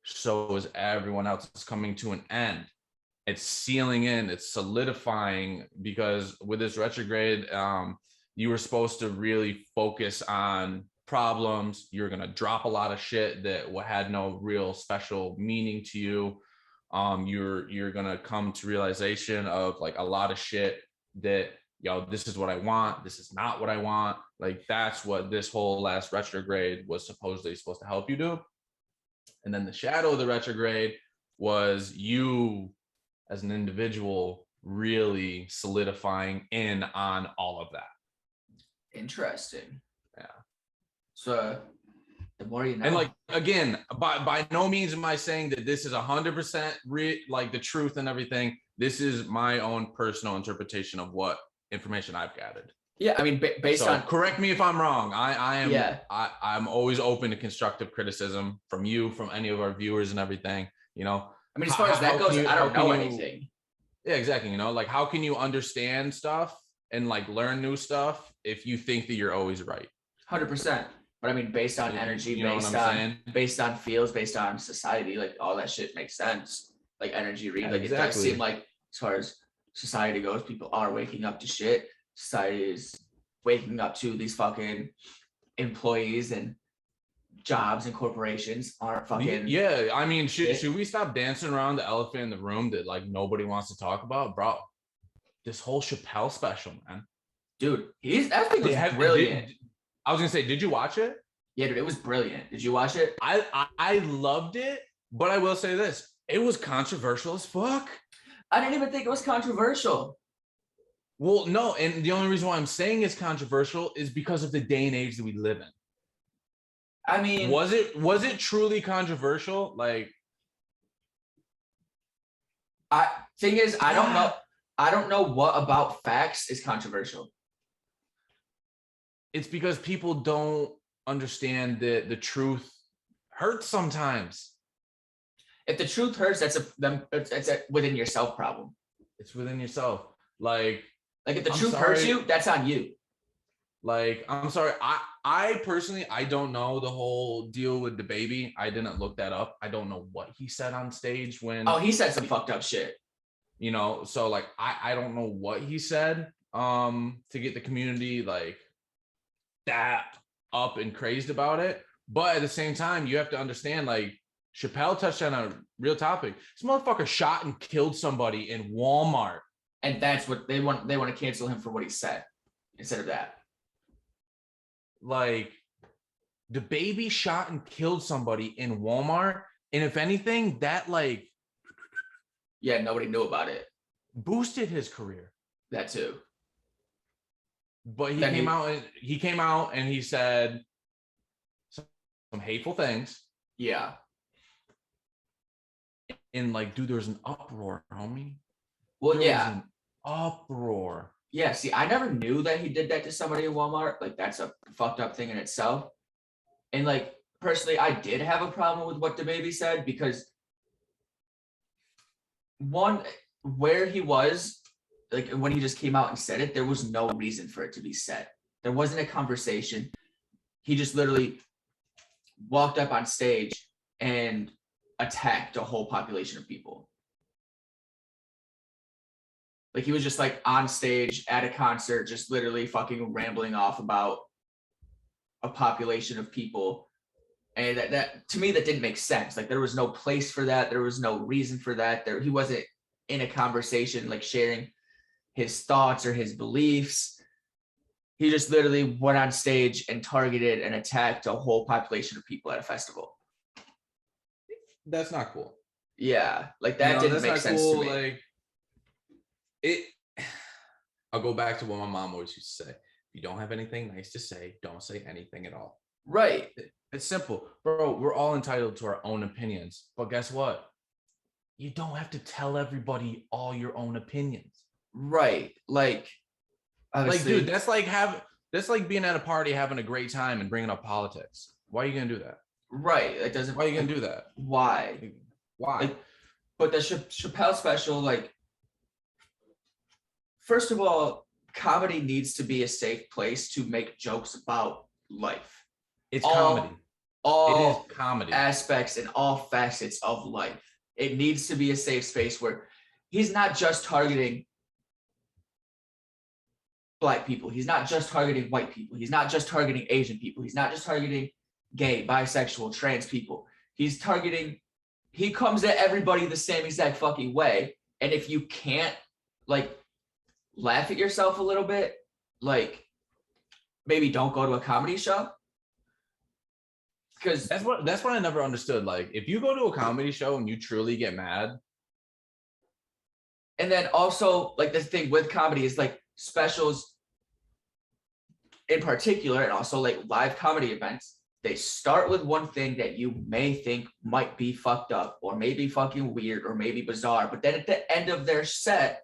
so is everyone else. It's coming to an end. It's sealing in, it's solidifying, because with this retrograde, you were supposed to really focus on problems. You're going to drop a lot of shit that had no real special meaning to you. You're going to come to realization of like a lot of shit that, yo, this is what I want. This is not what I want. Like that's what this whole last retrograde was supposed to help you do. And then the shadow of the retrograde was you as an individual really solidifying in on all of that. Interesting. Yeah. So the more you know. And like, again, by no means am I saying that this is 100% like the truth and everything. This is my own personal interpretation of what information I've gathered. Yeah, I mean, based on. Correct me if I'm wrong. I am. Yeah. I'm always open to constructive criticism from you, from any of our viewers, and everything. You know. I mean, as far as that goes, I don't know anything. Yeah, exactly. You know, like how can you understand stuff and like learn new stuff if you think that you're always right? 100%. But I mean, based on energy, based on feels, based on society, like all that shit makes sense. Like energy read, like exactly. It does seem like as far as society goes, people are waking up to shit. Society is waking up to these fucking employees and jobs and corporations aren't fucking. Yeah, I mean, should we stop dancing around the elephant in the room that like nobody wants to talk about, bro? This whole Chappelle special, man. Dude, that thing was brilliant. I was gonna say, did you watch it? Yeah, dude, it was brilliant. Did you watch it? I loved it, but I will say this: it was controversial as fuck. I didn't even think it was controversial. Well, no, and the only reason why I'm saying it's controversial is because of the day and age that we live in. I mean, was it truly controversial? Like, thing is, I don't know. I don't know what about facts is controversial. It's because people don't understand that the truth hurts sometimes. If the truth hurts, it's a within yourself problem. It's within yourself. Like if the truth hurts you, that's on you. Like, I'm sorry. I personally, I don't know the whole deal with the baby. I didn't look that up. I don't know what he said on stage when. Oh, he said some fucked up shit. You know, so like, I don't know what he said to get the community like that up and crazed about it. But at the same time, you have to understand, like, Chappelle touched on a real topic. This motherfucker shot and killed somebody in Walmart. And that's what they want. They want to cancel him for what he said instead of that. Like, the baby shot and killed somebody in Walmart. And if anything, that like, yeah, nobody knew about it. Boosted his career. That too. But he came out and he said some hateful things. Yeah. And like, dude, there was an uproar, homie. Well, there yeah. was an uproar. Yeah, see, I never knew that he did that to somebody in Walmart. Like, that's a fucked up thing in itself. And like, personally, I did have a problem with what DaBaby said because one, where he was, like when he just came out and said it, there was no reason for it to be said. There wasn't a conversation. He just literally walked up on stage and attacked a whole population of people. Like, he was just like on stage at a concert, just literally fucking rambling off about a population of people. And that to me, that didn't make sense. Like, there was no place for that. There was no reason for that. He wasn't in a conversation, like sharing his thoughts or his beliefs. He just literally went on stage and targeted and attacked a whole population of people at a festival. That's not cool. Yeah, like that didn't make sense to me. Like, I'll go back to what my mom always used to say. If you don't have anything nice to say, don't say anything at all. Right. It's simple. Bro, we're all entitled to our own opinions. But guess what? You don't have to tell everybody all your own opinions. Right. Like, dude, that's like being at a party, having a great time and bringing up politics. Why are you going to do that? Right. It doesn't. Why are you going to do that? Why? Like, but the Chappelle special, like, first of all, comedy needs to be a safe place to make jokes about life. It's comedy. All it is comedy. Aspects and all facets of life. It needs to be a safe space where he's not just targeting Black people. He's not just targeting white people. He's not just targeting Asian people. He's not just targeting gay, bisexual, trans people. He comes at everybody the same exact fucking way. And if you can't, like, laugh at yourself a little bit, like, maybe don't go to a comedy show. Because that's what I never understood. Like, if you go to a comedy show and you truly get mad. And then also, like, the thing with comedy is, like, specials in particular, and also like live comedy events, they start with one thing that you may think might be fucked up or maybe fucking weird or maybe bizarre, but then at the end of their set,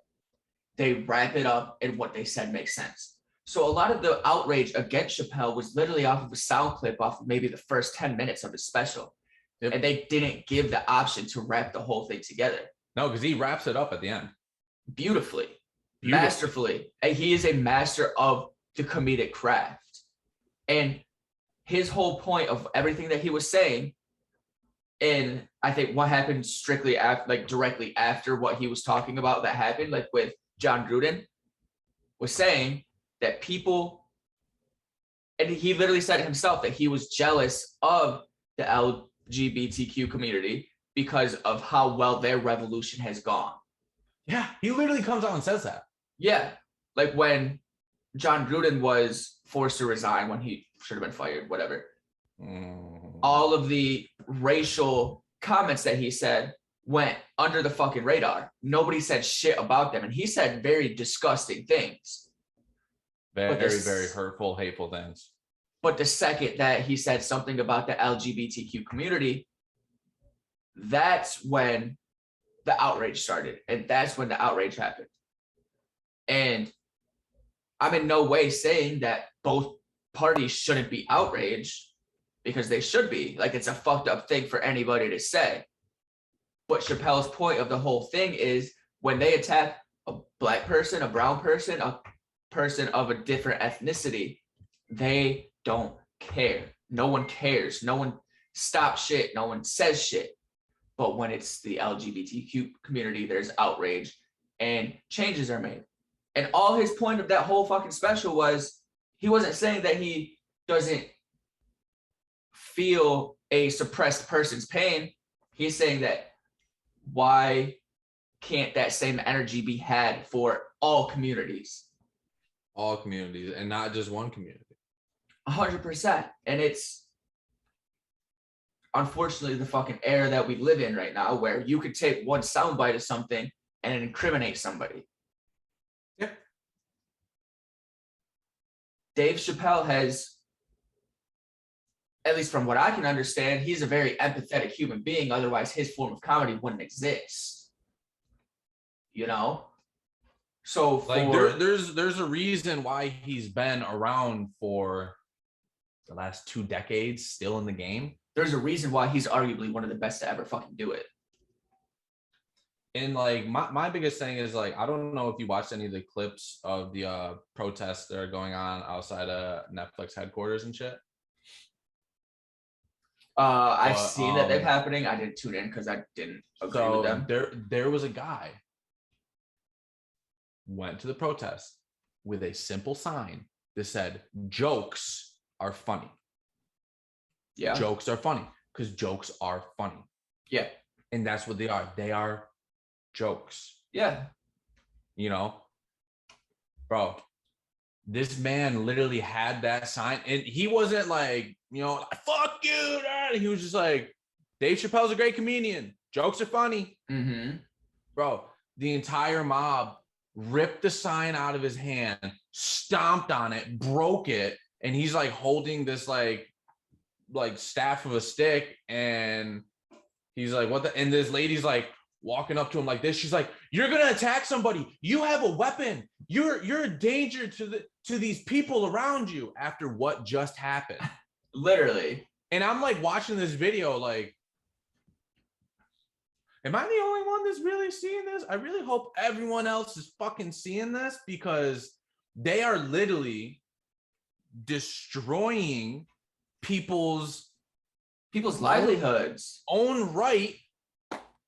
they wrap it up and what they said makes sense. So a lot of the outrage against Chappelle was literally off of a sound clip off of maybe the first 10 minutes of his special. Yep. And they didn't give the option to wrap the whole thing together. No, because he wraps it up at the end. Beautifully, masterfully. And he is a master of the comedic craft. And his whole point of everything that he was saying, and I think what happened strictly after, like directly after what he was talking about that happened, like with John Gruden, was saying that people, and he literally said himself that he was jealous of the LGBTQ community because of how well their revolution has gone. Yeah, he literally comes out and says that. Yeah, like when John Gruden was forced to resign when he should have been fired, whatever. All of the racial comments that he said went under the fucking radar. Nobody said shit about them. And he said very disgusting things. Very hurtful, hateful things. But the second that he said something about the LGBTQ community, that's when the outrage started. And that's when the outrage happened. And I'm in no way saying that both parties shouldn't be outraged, because they should be. Like, it's a fucked up thing for anybody to say. But Chappelle's point of the whole thing is when they attack a black person, a brown person, a person of a different ethnicity, they don't care. No one cares. No one stops shit. No one says shit. But when it's the LGBTQ community, there's outrage and changes are made. And all his point of that whole fucking special was, he wasn't saying that he doesn't feel a suppressed person's pain. He's saying that why can't that same energy be had for all communities? All communities, and not just one community. 100%. And it's unfortunately the fucking era that we live in right now, where you could take one soundbite of something and incriminate somebody. Yep. Dave Chappelle has, at least from what I can understand, he's a very empathetic human being. Otherwise, his form of comedy wouldn't exist. You know? So like there's a reason why he's been around for the last 2 decades, still in the game. There's a reason why he's arguably one of the best to ever fucking do it. And like my biggest thing is, like, I don't know if you watched any of the clips of the protests that are going on outside of Netflix headquarters and shit. I've seen that they're happening. I didn't tune in because I didn't agree with them. There was a guy went to the protest with a simple sign that said, "Jokes are funny." Yeah. Jokes are funny, because jokes are funny. Yeah. And that's what they are. They are jokes. Yeah. You know, bro, this man literally had that sign, and he wasn't like, you know, fuck you. He was just like, Dave Chappelle's a great comedian. Jokes are funny. Mm-hmm. Bro, the entire mob ripped the sign out of his hand, stomped on it, broke it, and he's like holding this like staff of a stick, and he's like, what the, and this lady's like walking up to him like this. She's like, "You're gonna attack somebody. You have a weapon. You're a danger to these people around you," after what just happened. Literally. And I'm like watching this video like, am I the only one that's really seeing this? I really hope everyone else is fucking seeing this, because they are literally destroying people's livelihoods, own right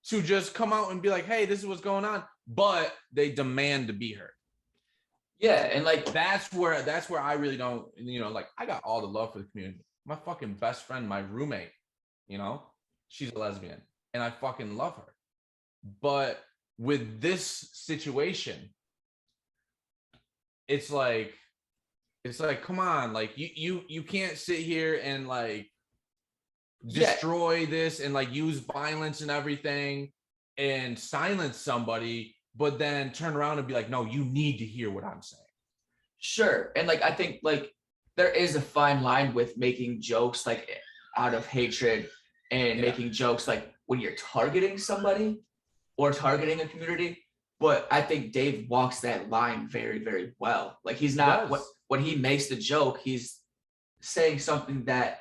to just come out and be like, "Hey, this is what's going on," but they demand to be heard. Yeah, and like that's where I really don't, you know, like, I got all the love for the community. My fucking best friend, my roommate, you know, she's a lesbian and I fucking love her. But with this situation, it's like, come on, like you can't sit here and like destroy this and like use violence and everything and silence somebody, but then turn around and be like, "No, you need to hear what I'm saying." Sure. And like, I think like there is a fine line with making jokes like out of hatred and making jokes like when you're targeting somebody or targeting a community. But I think Dave walks that line very, very well. Like he's not when he makes the joke, he's saying something that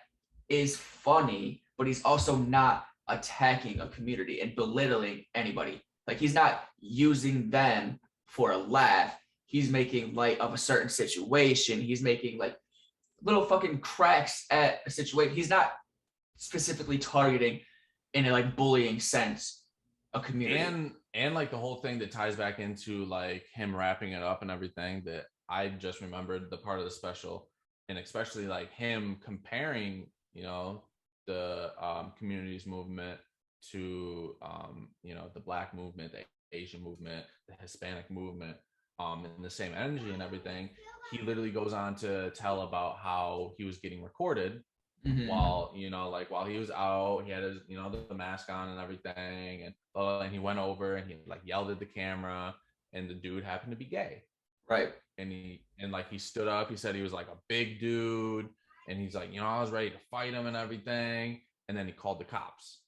is funny, but he's also not attacking a community and belittling anybody. Like he's not using them for a laugh. He's making light of a certain situation. He's making like little fucking cracks at a situation. He's not specifically targeting in a like bullying sense a community. And like the whole thing that ties back into like him wrapping it up and everything, that I just remembered the part of the special, and especially like him comparing, you know, the communities movement to you know, the Black movement, the Asian movement, the Hispanic movement, and the same energy and everything. He literally goes on to tell about how he was getting recorded while, you know, like while he was out, he had his, you know, the mask on and everything, and he went over and he like yelled at the camera, and the dude happened to be gay, Right. and he stood up. He said he was like a big dude, and he's like, you know, I was ready to fight him and everything, and then he called the cops.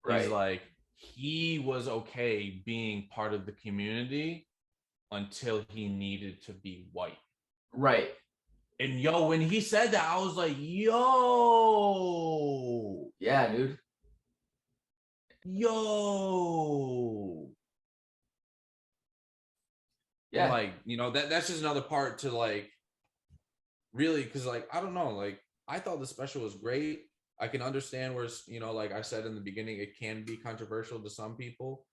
Right. He's like, he was okay being part of the community until he needed to be white. Right. And yo, when he said that, I was like, yo. Yeah, dude. Yo. Yeah. And like, you know, that's just another part to like, really, because like, I don't know, like, I thought the special was great. I can understand where, you know, like I said in the beginning, it can be controversial to some people,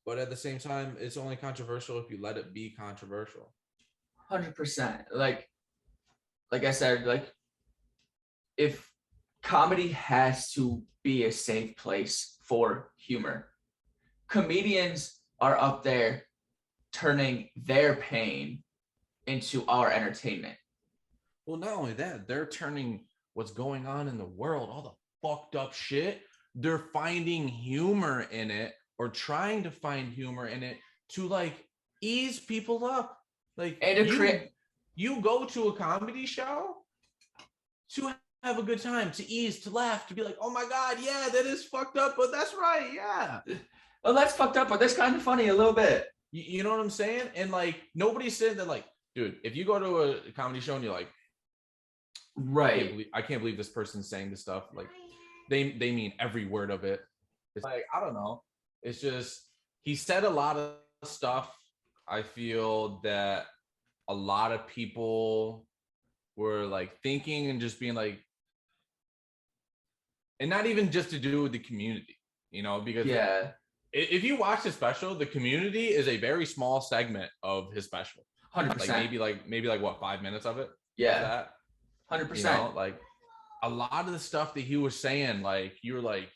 but at the same time, it's only controversial if you let it be controversial. 100%. Like I said, like if comedy has to be a safe place for humor, comedians are up there turning their pain into our entertainment. Well, not only that, they're turning what's going on in the world, all the fucked up shit, they're finding humor in it, or trying to find humor in it to like ease people up. Like, and you go to a comedy show to have a good time, to ease, to laugh, to be like, oh my God, yeah, that is fucked up, but that's right, yeah. Well, that's fucked up, but that's kind of funny a little bit. You know what I'm saying? And like, nobody's saying that, like, dude, if you go to a comedy show and you're like, right, I can't believe this person's saying this stuff, like, they mean every word of it. It's like, I don't know. It's just, he said a lot of stuff, I feel, that a lot of people were like thinking and just being like, and not even just to do with the community, you know, because if you watch his special, the community is a very small segment of his special. 100%. Like maybe what, 5 minutes of it? Yeah. That 100%. You know, like a lot of the stuff that he was saying, like you were like,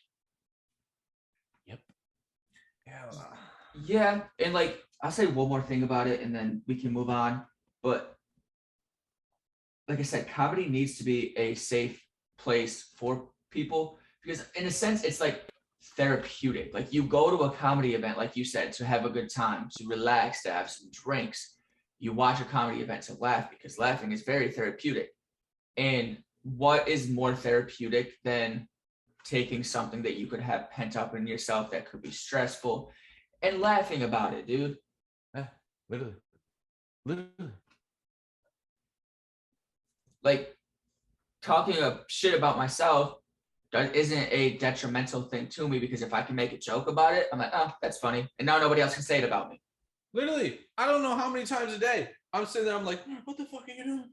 yep. Yeah. And like, I'll say one more thing about it and then we can move on. But like I said, comedy needs to be a safe place for people because in a sense, it's like therapeutic. Like you go to a comedy event, like you said, to have a good time, to relax, to have some drinks. You watch a comedy event to laugh because laughing is very therapeutic. And what is more therapeutic than taking something that you could have pent up in yourself that could be stressful and laughing about it, dude? Literally. Like talking shit about myself isn't a detrimental thing to me because if I can make a joke about it, I'm like, oh, that's funny. And now nobody else can say it about me. Literally, I don't know how many times a day I'm sitting there, I'm like, what the fuck are you doing?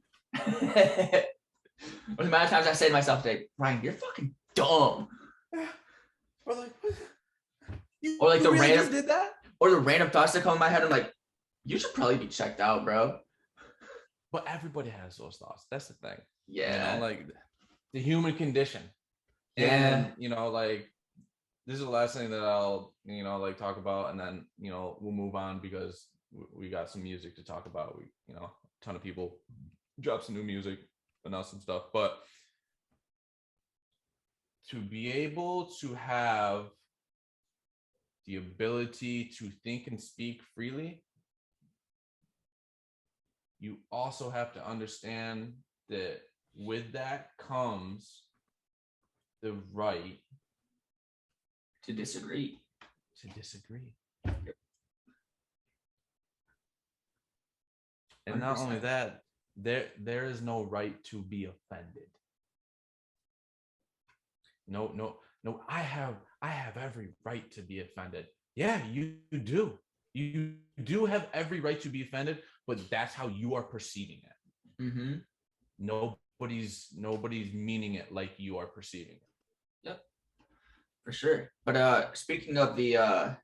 Or the amount of times I say to myself today, Ryan, you're fucking dumb. Or like, or like the really random just did that? Or the random thoughts that come in my head, I'm like, you should probably be checked out, bro. But everybody has those thoughts. That's the thing. Yeah. You know, like the human condition. Yeah. And, you know, like this is the last thing that I'll, you know, like talk about, and then, you know, we'll move on because we got some music to talk about. We, you know, a ton of people drop some new music, announce some stuff, but to be able to have the ability to think and speak freely, you also have to understand that with that comes the right to disagree. To disagree. And not only that, there is no right to be offended. No. I have every right to be offended. Yeah, you do. You do have every right to be offended, but that's how you are perceiving it. Mm-hmm. Nobody's meaning it like you are perceiving it. Yep, for sure. But speaking of the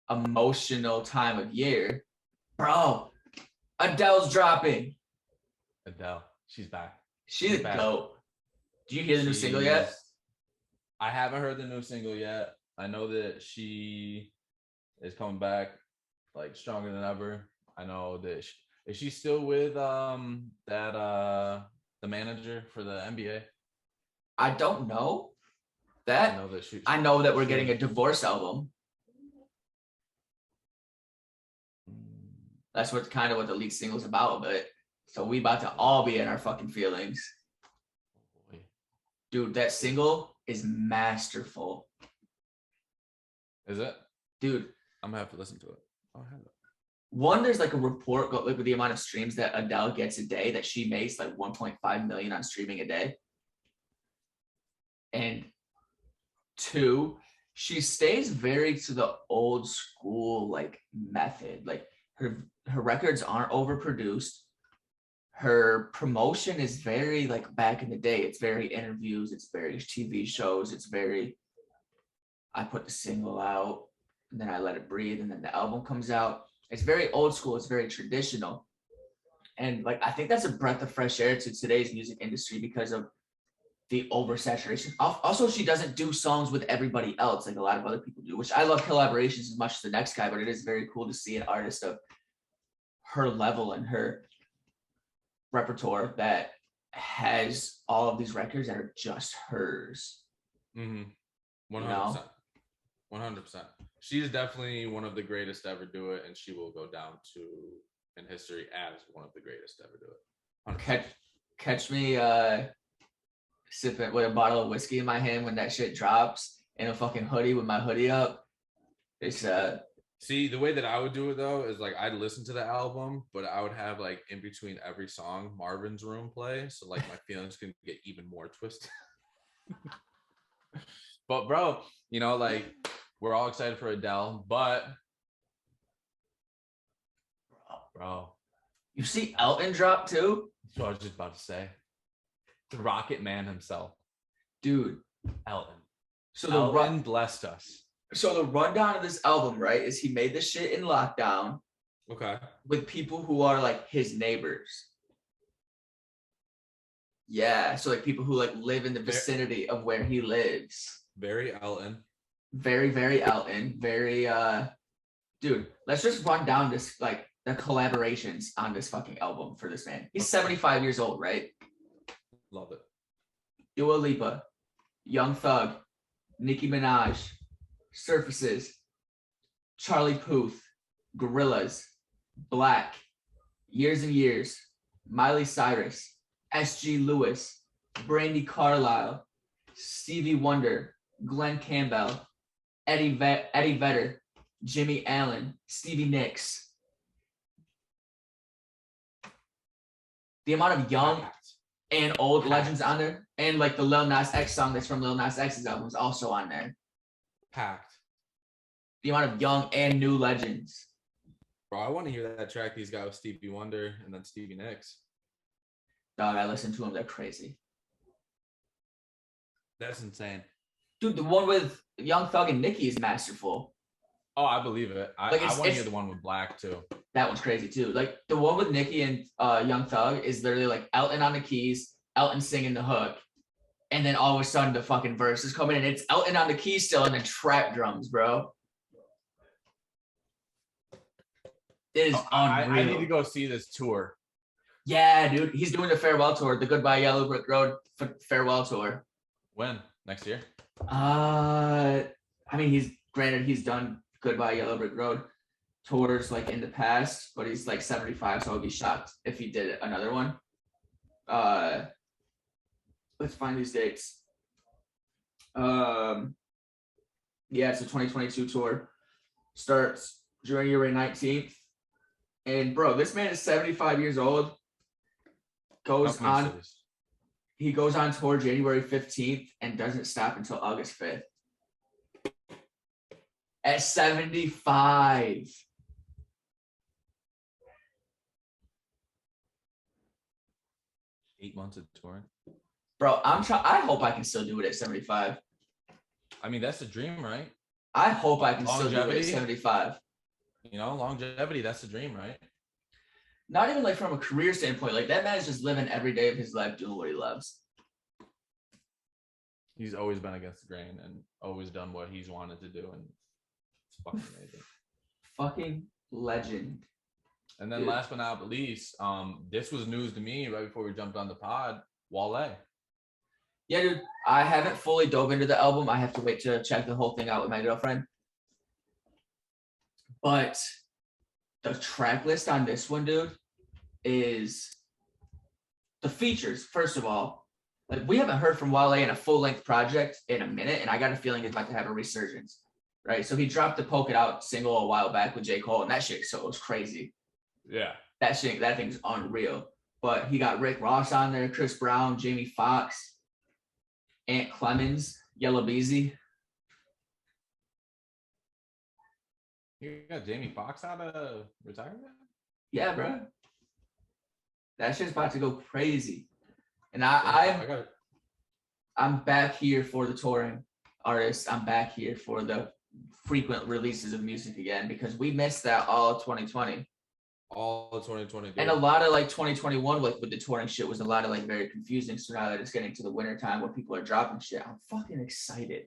emotional time of year, bro, Adele's dropping. Adele, she's back. She's a goat. Do you hear the new single yet? I haven't heard the new single yet. I know that she is coming back like stronger than ever. I know that is she still with the manager for the NBA? I don't know that. I know that we're getting a divorce album. That's what the lead single's about, but so we about to all be in our fucking feelings. Dude, that single is masterful. Is it? Dude, I'm gonna have to listen to it. I'll have it. One, there's like a report like with the amount of streams that Adele gets a day, that she makes like 1.5 million on streaming a day. And two, she stays very to the old school like method. Like her records aren't overproduced. Her promotion is very like back in the day. It's very interviews, it's very TV shows, it's very, I put the single out and then I let it breathe and then the album comes out. It's very old school, it's very traditional. And like I think that's a breath of fresh air to today's music industry because of the oversaturation. Also, she doesn't do songs with everybody else like a lot of other people do, which I love collaborations as much as the next guy, but it is very cool to see an artist of her level and her repertoire that has all of these records that are just hers. 100%. 100%. She's definitely one of the greatest to ever do it, and she will go down in history as one of the greatest to ever do it. Catch me sipping with a bottle of whiskey in my hand when that shit drops, in a fucking hoodie with my hoodie up. It's See, the way that I would do it though is like I'd listen to the album, but I would have like in between every song Marvin's Room play, so like my feelings can get even more twisted. But bro, like we're all excited for Adele, but bro, you see Elton drop too? That's what I was just about to say. The Rocket Man himself, dude. Elton. So Elton blessed us. So the rundown of this album, right, is he made this shit in lockdown. Okay. With people who are like his neighbors. Yeah, so like people who like live in the vicinity of where he lives. Very Elton. Very, very Elton. Very dude, let's just run down this like the collaborations on this fucking album for this man. He's 75 years old, right? Love it. Dua Lipa, Young Thug, Nicki Minaj, Surfaces, Charlie Puth, Gorillaz, Black, Years and Years, Miley Cyrus, S.G. Lewis, Brandy Carlisle, Stevie Wonder, Glenn Campbell, Eddie Vedder, Jimmy Allen, Stevie Nicks. The amount of young and old legends on there, and like the Lil Nas X song that's from Lil Nas X's album is also on there. Packed. The amount of young and new legends. Bro, I want to hear that track he's got with Stevie Wonder and then Stevie Nicks. Dog, I listen to them. They're crazy. That's insane. Dude, the one with Young Thug and Nicki is masterful. Oh, I believe it. I want to hear the one with Black too. That one's crazy too. Like the one with Nicki and Young Thug is literally like Elton on the keys, Elton singing the hook, and then all of a sudden the fucking verse is coming in. It's Elton on the keys still, and then trap drums, bro. It is unreal. I need to go see this tour. Yeah, dude. He's doing the farewell tour, the Goodbye Yellow Brick Road farewell tour. When? Next year? I mean, he's done Goodbye Yellow Brick Road tours like in the past, but he's like 75, so I'd be shocked if he did another one. Let's find these dates. Yeah, it's a 2022 tour. Starts January 19th. And bro, this man is 75 years old. He goes on tour January 15th and doesn't stop until August 5th. At 75. 8 months of touring. Bro, I hope I can still do it at 75. I mean, that's the dream, right? I hope I can still do it at 75. You know, longevity, that's the dream, right? Not even like from a career standpoint. Like that man is just living every day of his life doing what he loves. He's always been against the grain and always done what he's wanted to do, and it's fucking amazing. Fucking legend. And then last but not least, this was news to me right before we jumped on the pod. Wale. Yeah, dude. I haven't fully dove into the album. I have to wait to check the whole thing out with my girlfriend. But the track list on this one, dude, is the features. First of all, like we haven't heard from Wale in a full-length project in a minute, and I got a feeling it's about to have a resurgence, right? So he dropped the Poke It Out single a while back with J. Cole, and that shit so it was crazy. Yeah. That thing's unreal. But he got Rick Ross on there, Chris Brown, Jamie Foxx, Ant Clemens, Yellow Beezy. You got Jamie Foxx out of retirement? Yeah, bro. That shit's about to go crazy. And I'm back here for the touring artists. I'm back here for the frequent releases of music again because we missed that all of 2020. All of 2020. Dude. And a lot of like 2021 with the touring shit was a lot of like very confusing. So now that it's getting to the winter time where people are dropping shit, I'm fucking excited.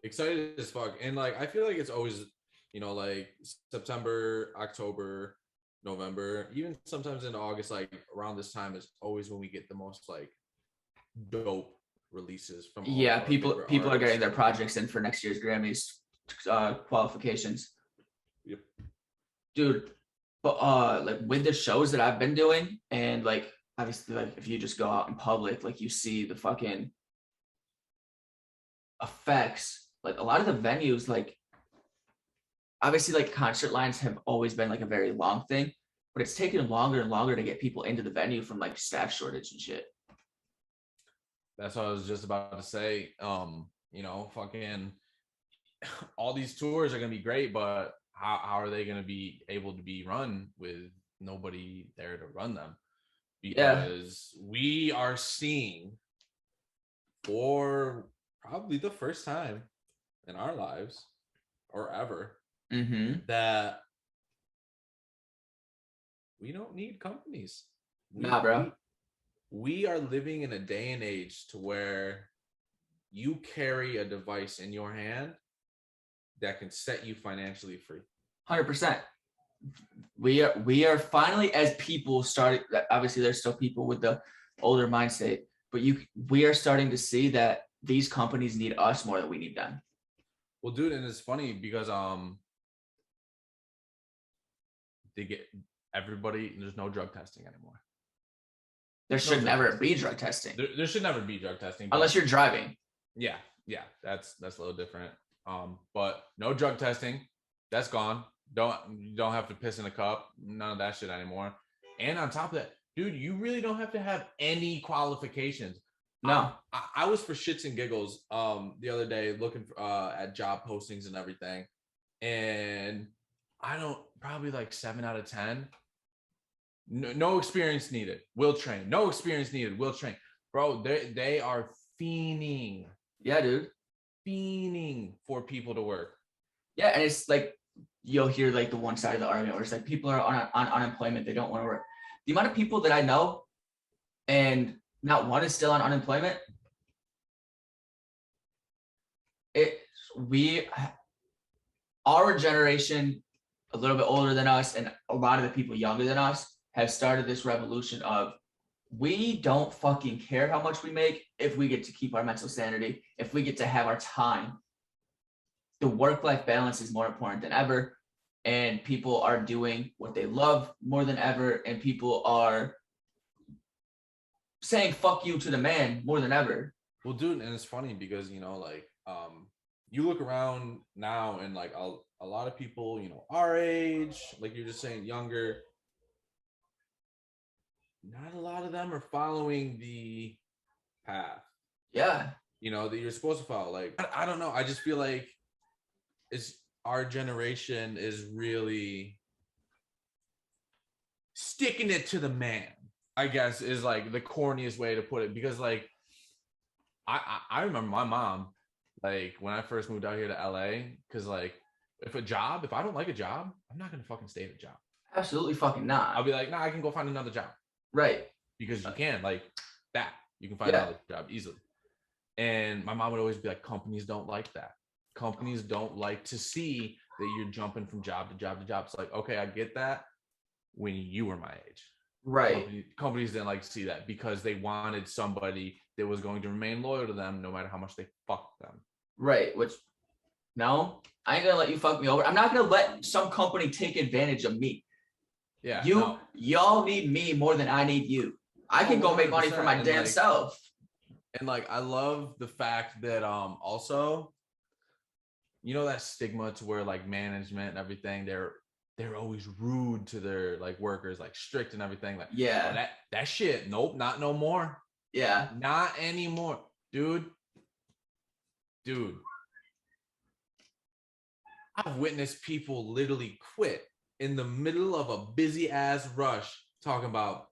Excited as fuck. And like I feel like it's always, you know, like September, October, November, even sometimes in August, like around this time is always when we get the most like dope releases from people are getting their projects in for next year's Grammys qualifications. Yep. Dude, but like with the shows that I've been doing, and like obviously like if you just go out in public, like you see the fucking effects. Like a lot of the venues, like obviously like concert lines have always been like a very long thing, but it's taken longer and longer to get people into the venue from like staff shortage and shit. That's what I was just about to say. You know, fucking all these tours are gonna be great, but how are they gonna be able to be run with nobody there to run them? Because we are seeing for probably the first time in our lives or ever that we don't need companies. Nah, bro. We are living in a day and age to where you carry a device in your hand that can set you financially free. 100%. We are finally, as people starting, obviously there's still people with the older mindset, but we are starting to see that these companies need us more than we need them. Well, dude, and it's funny because they get everybody. There's no drug testing anymore. There should never be drug testing. There should never be drug testing unless you're driving. Yeah, that's a little different. But no drug testing. That's gone. You don't have to piss in a cup. None of that shit anymore. And on top of that, dude, you really don't have to have any qualifications. No. I was for shits and giggles the other day looking at job postings and everything, and probably like 7 out of 10. No experience needed. Will train. No experience needed. Will train. Bro, they are fiending. Yeah, dude. Fiending for people to work. Yeah, and it's like you'll hear like the one side of the argument where it's like people are on unemployment. They don't want to work. The amount of people that I know and not one is still on unemployment. Our generation, a little bit older than us, and a lot of the people younger than us have started this revolution of we don't fucking care how much we make if we get to keep our mental sanity, if we get to have our time. The work-life balance is more important than ever, and people are doing what they love more than ever, and people are saying fuck you to the man more than ever. Well, dude, and it's funny because you look around now and like a lot of people, you know, our age, like you're just saying, younger, not a lot of them are following the path, Yeah. you know, that you're supposed to follow. Like, I don't know. I just feel like it's our generation is really sticking it to the man, I guess, is like the corniest way to put it. Because like I remember my mom, like when I first moved out here to LA, because like if I don't like a job, I'm not gonna fucking stay at a job. Absolutely fucking not. I'll be like, nah, I can go find another job. Right. Because you can, like that. You can find Yeah. another job easily. And my mom would always be like, companies don't like that. Companies don't like to see that you're jumping from job to job to job. It's like, okay, I get that when you were my age. Right. Companies didn't like to see that because they wanted somebody that was going to remain loyal to them no matter how much they fucked them. Right. Which, no, I ain't gonna let you fuck me over. I'm not gonna let some company take advantage of me. Yeah. Y'all need me more than I need you. I can go make money for my damn self. And like, I love the fact that also, you know, that stigma to where like management and everything, they're always rude to their like workers, like strict and everything. Like, yeah, that shit, nope, not no more. Yeah, not anymore, dude. I've witnessed people literally quit in the middle of a busy ass rush, talking about,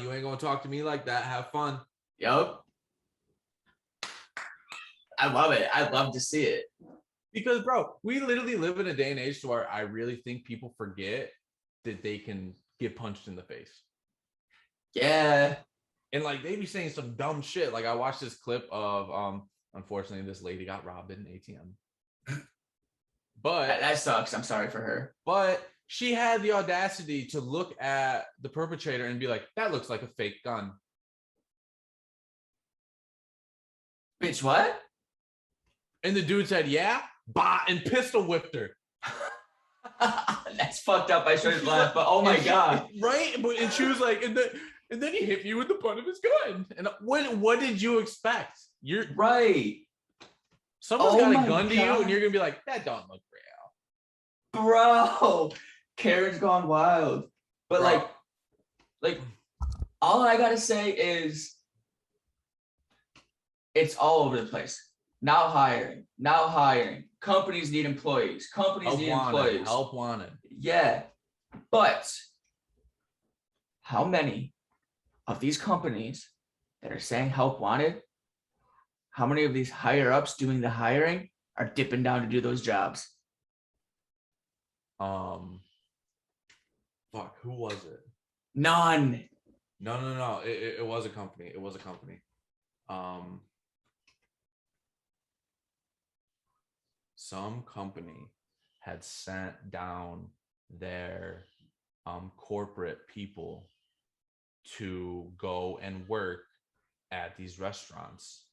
you ain't gonna talk to me like that. Have fun. Yep. I love it. I love to see it. Because, bro, we literally live in a day and age to where I really think people forget that they can get punched in the face. Yeah. And like they be saying some dumb shit. Like I watched this clip of unfortunately this lady got robbed at an ATM. But that sucks. I'm sorry for her. But she had the audacity to look at the perpetrator and be like, that looks like a fake gun. Bitch, what? And the dude said, yeah, and pistol whipped her. That's fucked up. I shouldn't laugh, but oh my God. Right? And she was like, and then he hit me with the butt of his gun. And what did you expect? You're right. Someone's got a gun to you, and you're gonna be like, that don't look real. Bro, Karen's gone wild. But bro, like all I gotta say is it's all over the place. Now hiring. Companies need employees. Help wanted. Yeah. But how many of these companies that are saying help wanted, how many of these higher ups doing the hiring are dipping down to do those jobs? Fuck, who was it? None. No. It was a company. Some company had sent down their corporate people to go and work at these restaurants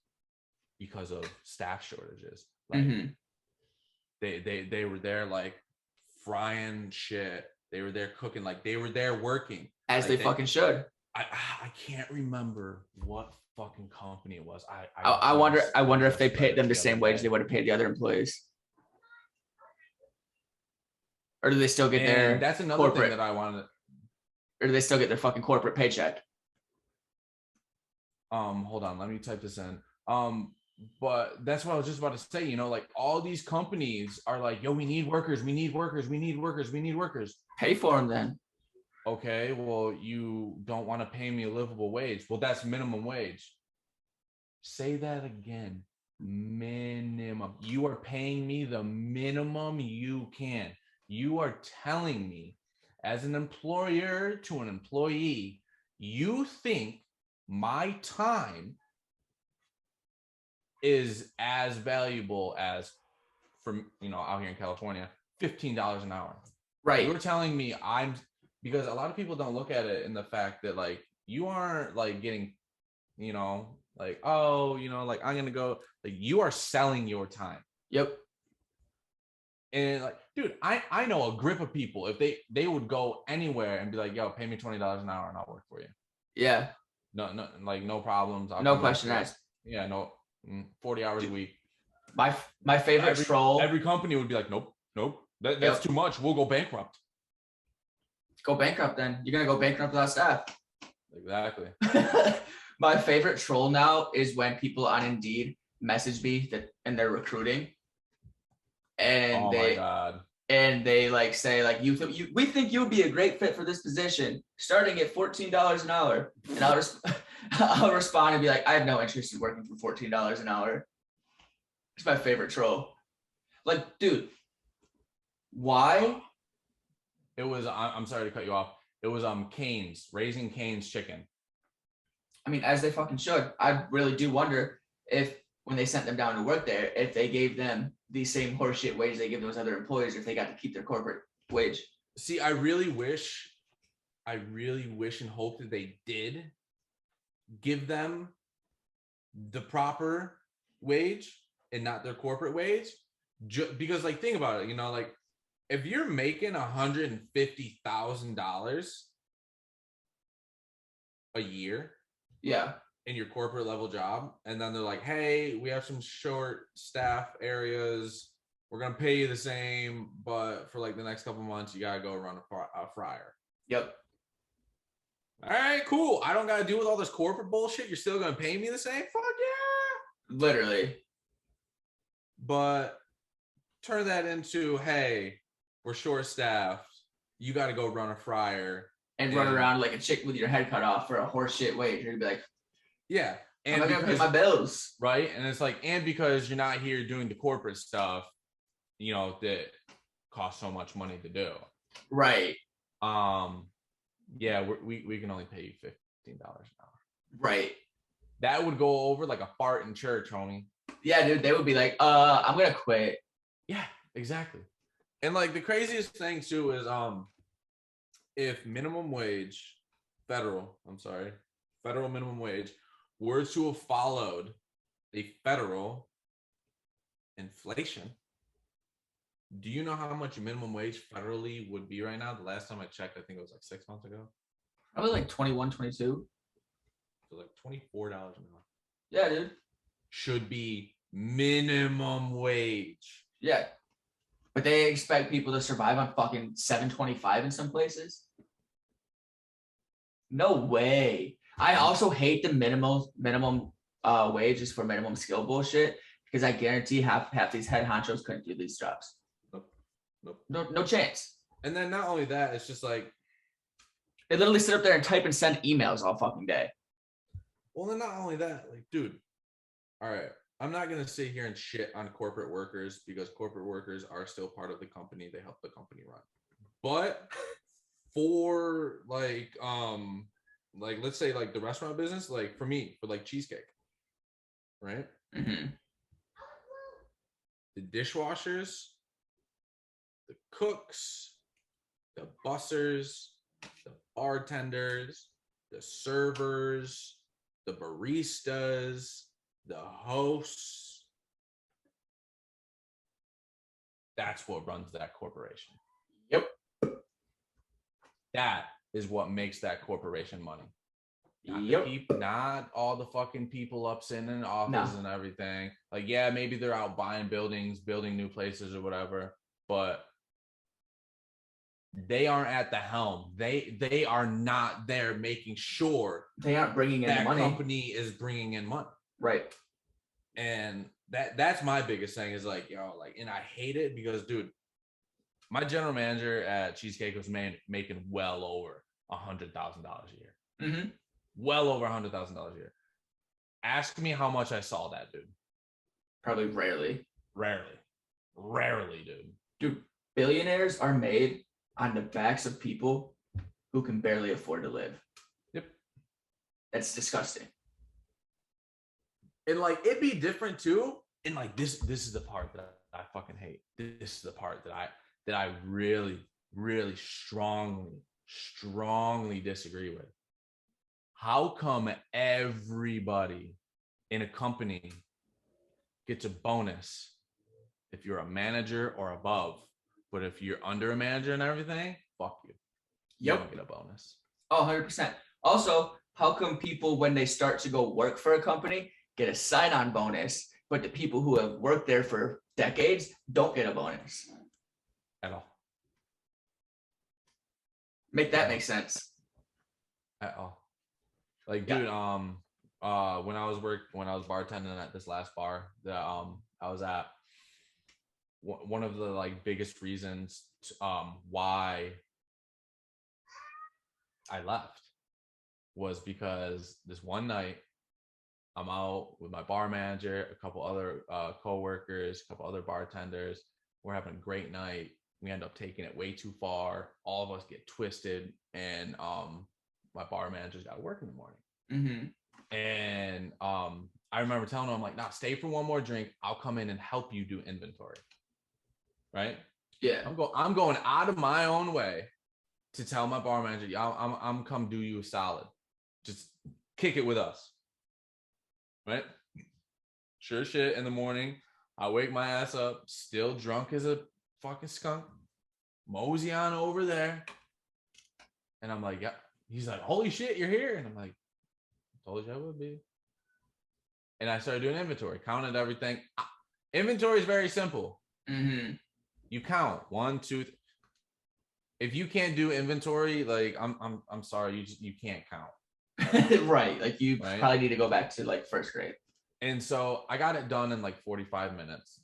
because of staff shortages. Like they were there like frying shit. They were there cooking, like they were there working. As like they fucking should. I can't remember what fucking company it was. I wonder if they paid them the same wage they would have paid the other employees. Or do they still get their that's another corporate thing that I wanted. Or do they still get their fucking corporate paycheck? Hold on, let me type this in. But that's what I was just about to say, you know, like all these companies are like, yo, we need workers. Pay for them then. Okay, well, you don't want to pay me a livable wage. Well, that's minimum wage. Say that again. Minimum. You are paying me the minimum you can. You are telling me as an employer to an employee, you think my time is as valuable as, from, you know, out here in California, $15 an hour. Right. You're telling me because a lot of people don't look at it in the fact that like you aren't like getting, you know, like, oh, you know, like I'm gonna go, like you are selling your time. Yep. And like, dude, I know a grip of people, if they would go anywhere and be like, yo, pay me $20 an hour and I'll work for you. Yeah. No, like no problems. No question asked. Yeah, no, 40 hours a week. My favorite troll. Every company would be like, nope, that's Yep. too much. We'll go bankrupt. Go bankrupt then. You're gonna go bankrupt without staff. Exactly. My favorite troll now is when people on Indeed message me that and they're recruiting, and Oh my God. and they like say like we think you would be a great fit for this position, starting at $14 an hour. And I'll respond and be like, I have no interest in working for $14 an hour. It's my favorite troll. Like, dude, why? It was. I'm sorry to cut you off. It was Cane's, Raising Cane's Chicken. I mean, as they fucking should. I really do wonder if when they sent them down to work there, if they gave them the same horseshit wage they give those other employees, if they got to keep their corporate wage. See, I really wish and hope that they did give them the proper wage and not their corporate wage. Because, like, think about it, like, if you're making $150,000 a year, yeah, in your corporate level job, and then they're like, hey, we have some short staff areas, we're gonna pay you the same, but for like the next couple months you gotta go run a fryer. Yep. All right, cool. I don't gotta deal with all this corporate bullshit. You're still gonna pay me the same? Fuck yeah. Literally. But turn that into, hey, we're short staffed, you gotta go run a fryer and run around like a chick with your head cut off for a horseshit wage. You're gonna be like, yeah, and I'm gonna pay my bills, right? And it's like, and because you're not here doing the corporate stuff, that costs so much money to do, right? Yeah, we can only pay you $15 an hour, right? That would go over like a fart in church, homie. Yeah, dude, they would be like, I'm gonna quit. Yeah, exactly. And like the craziest thing too is if minimum wage, federal minimum wage were to have followed a federal inflation, do you know how much minimum wage federally would be right now? The last time I checked, I think it was like 6 months ago. Probably like 21, 22. So like $24 an hour. Yeah, dude. Should be minimum wage. Yeah. But they expect people to survive on fucking $7.25 in some places. No way. I also hate the minimum wages for minimum skill bullshit, because I guarantee half these head honchos couldn't do these jobs. Nope. No chance. And then not only that, it's just like they literally sit up there and type and send emails all fucking day. Well, then not only that, like, dude, all right, I'm not gonna sit here and shit on corporate workers, because corporate workers are still part of the company. They help the company run. But for like let's say like the restaurant business, like for me, for like cheesecake, right? Mm-hmm. The dishwashers, the cooks, the bussers, the bartenders, the servers, the baristas, the hosts. That's what runs that corporation. Yep. That is what makes that corporation money. Yep. Not all the fucking people up sitting in office and everything. Like, yeah, maybe they're out buying buildings, building new places or whatever, but they aren't at the helm. They are not there making sure they aren't bringing in that money. Company is bringing in money. Right. And that's my biggest thing is like, like, and I hate it because, dude, my general manager at Cheesecake was making well over $100,000 a year. Mm-hmm. Well over $100,000 a year. Ask me how much I saw that, dude. Probably rarely, dude. Dude, billionaires are made on the backs of people who can barely afford to live. Yep. That's disgusting. And like, it'd be different too. And like, this is the part that I fucking hate. This is the part that I really, really strongly disagree with. How come everybody in a company gets a bonus if you're a manager or above, but if you're under a manager and everything, fuck you. You don't get a bonus. Oh, 100%. Also, how come people, when they start to go work for a company, get a sign-on bonus, but the people who have worked there for decades don't get a bonus. At all. Make that make sense. At all. Like, dude, when I was bartending at this last bar that I was at, one of the like biggest reasons why I left was because this one night I'm out with my bar manager, a couple other co-workers, a couple other bartenders. We're having a great night. We end up taking it way too far. All of us get twisted, and my bar manager's got to work in the morning. Mm-hmm. And I remember telling him, I'm like, nah, stay for one more drink. I'll come in and help you do inventory. Right? Yeah. I'm going out of my own way to tell my bar manager, I'm come do you a solid. Just kick it with us. Right? Sure shit, in the morning, I wake my ass up, still drunk as a fucking skunk. Mosey on over there. And I'm like, yeah. He's like, holy shit, you're here. And I'm like, told you I would be. And I started doing inventory, counted everything. Inventory is very simple. Mm-hmm. You count 1, 2, 3. If you can't do inventory, like I'm sorry, you can't count. Right. Like you probably need to go back to like first grade. And so I got it done in like 45 minutes.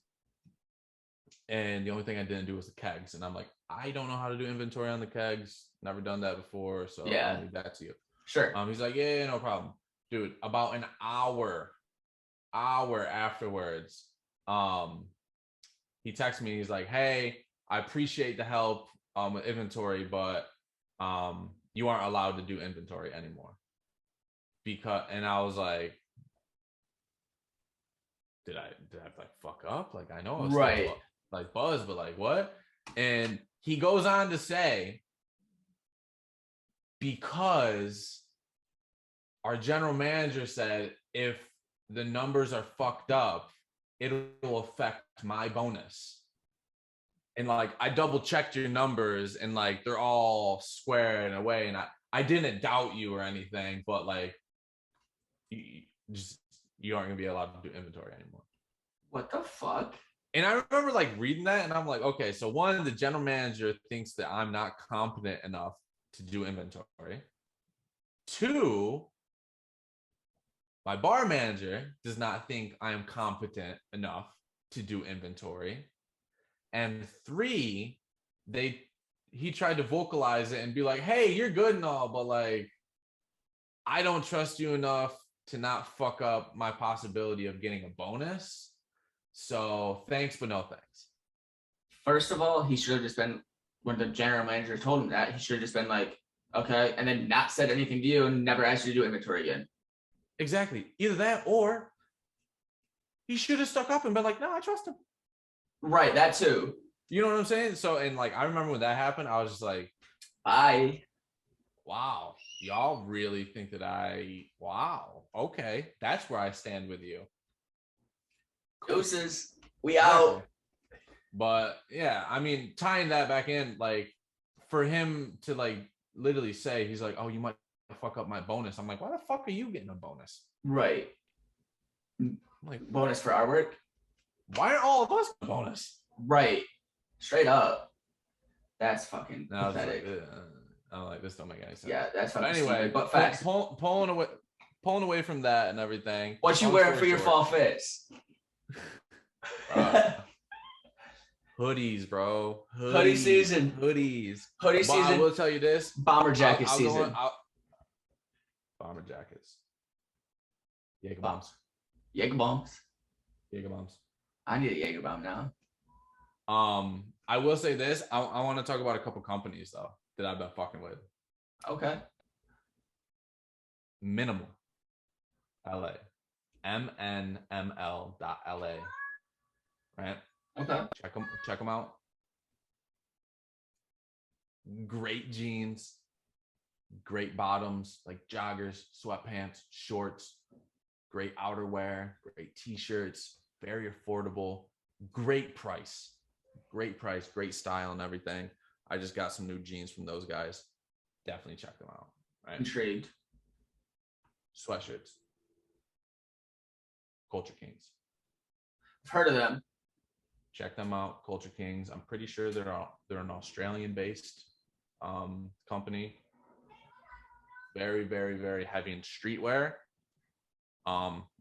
And the only thing I didn't do was the kegs. And I'm like, I don't know how to do inventory on the kegs. Never done that before. So I'll leave that to you. Sure. He's like, yeah, no problem. Dude, about an hour afterwards, he texted me. He's like, hey, I appreciate the help with inventory, but you aren't allowed to do inventory anymore. And I was like, did I like fuck up? Like, I know I was right. Like buzz, but like what? And he goes on to say, because our general manager said if the numbers are fucked up, it'll affect my bonus. And like I double checked your numbers and like they're all square in a way. And I didn't doubt you or anything, but like you aren't gonna be allowed to do inventory anymore. What the fuck? And I remember like reading that and I'm like, okay, so one, the general manager thinks that I'm not competent enough to do inventory. 2, my bar manager does not think I am competent enough to do inventory. And 3, he tried to vocalize it and be like, hey, you're good and all, but like, I don't trust you enough to not fuck up my possibility of getting a bonus. So thanks, but no thanks. First of all, he should have just been, when the general manager told him that, he should have just been like, okay, and then not said anything to you and never asked you to do inventory again. Exactly. Either that or he should have stuck up and been like, no, I trust him. Right, that too. You know what I'm saying? So, and like, I remember when that happened, I was just like, bye. Wow. Y'all really think that wow. Okay. That's where I stand with you. Deuces. We out. But yeah, I mean, tying that back in, like for him to like literally say, he's like, oh, you might fuck up my bonus. I'm like, why the fuck are you getting a bonus? Right. Like, bonus for our work? Why aren't all of us a bonus? Right. Straight up. That's fucking pathetic. I'm like, this don't make any sense. Yeah, that's fucking but anyway, stupid, but facts. Pulling away from that and everything. What you wearing for your fall fits? Hoodies, bro. Hoodie season. Hoodie season. I will tell you this. Bomber jacket season. Bomber jackets. Jaeger bombs. Jaeger bombs. Jaeger bombs. I need a Jaeger bomb now. I will say this. I want to talk about a couple companies though that I've been fucking with. Okay. Minimal. LA. MNML.LA. Right? Okay. Check them out. Great jeans, great bottoms, like joggers, sweatpants, shorts, great outerwear, great t-shirts, very affordable, great price, great style and everything. I just got some new jeans from those guys. Definitely check them out. Right? Intrigued. Sweatshirts. Culture Kings. I've heard of them. Check them out, Culture Kings. I'm pretty sure they're an Australian-based company. Very, very, very heavy in streetwear.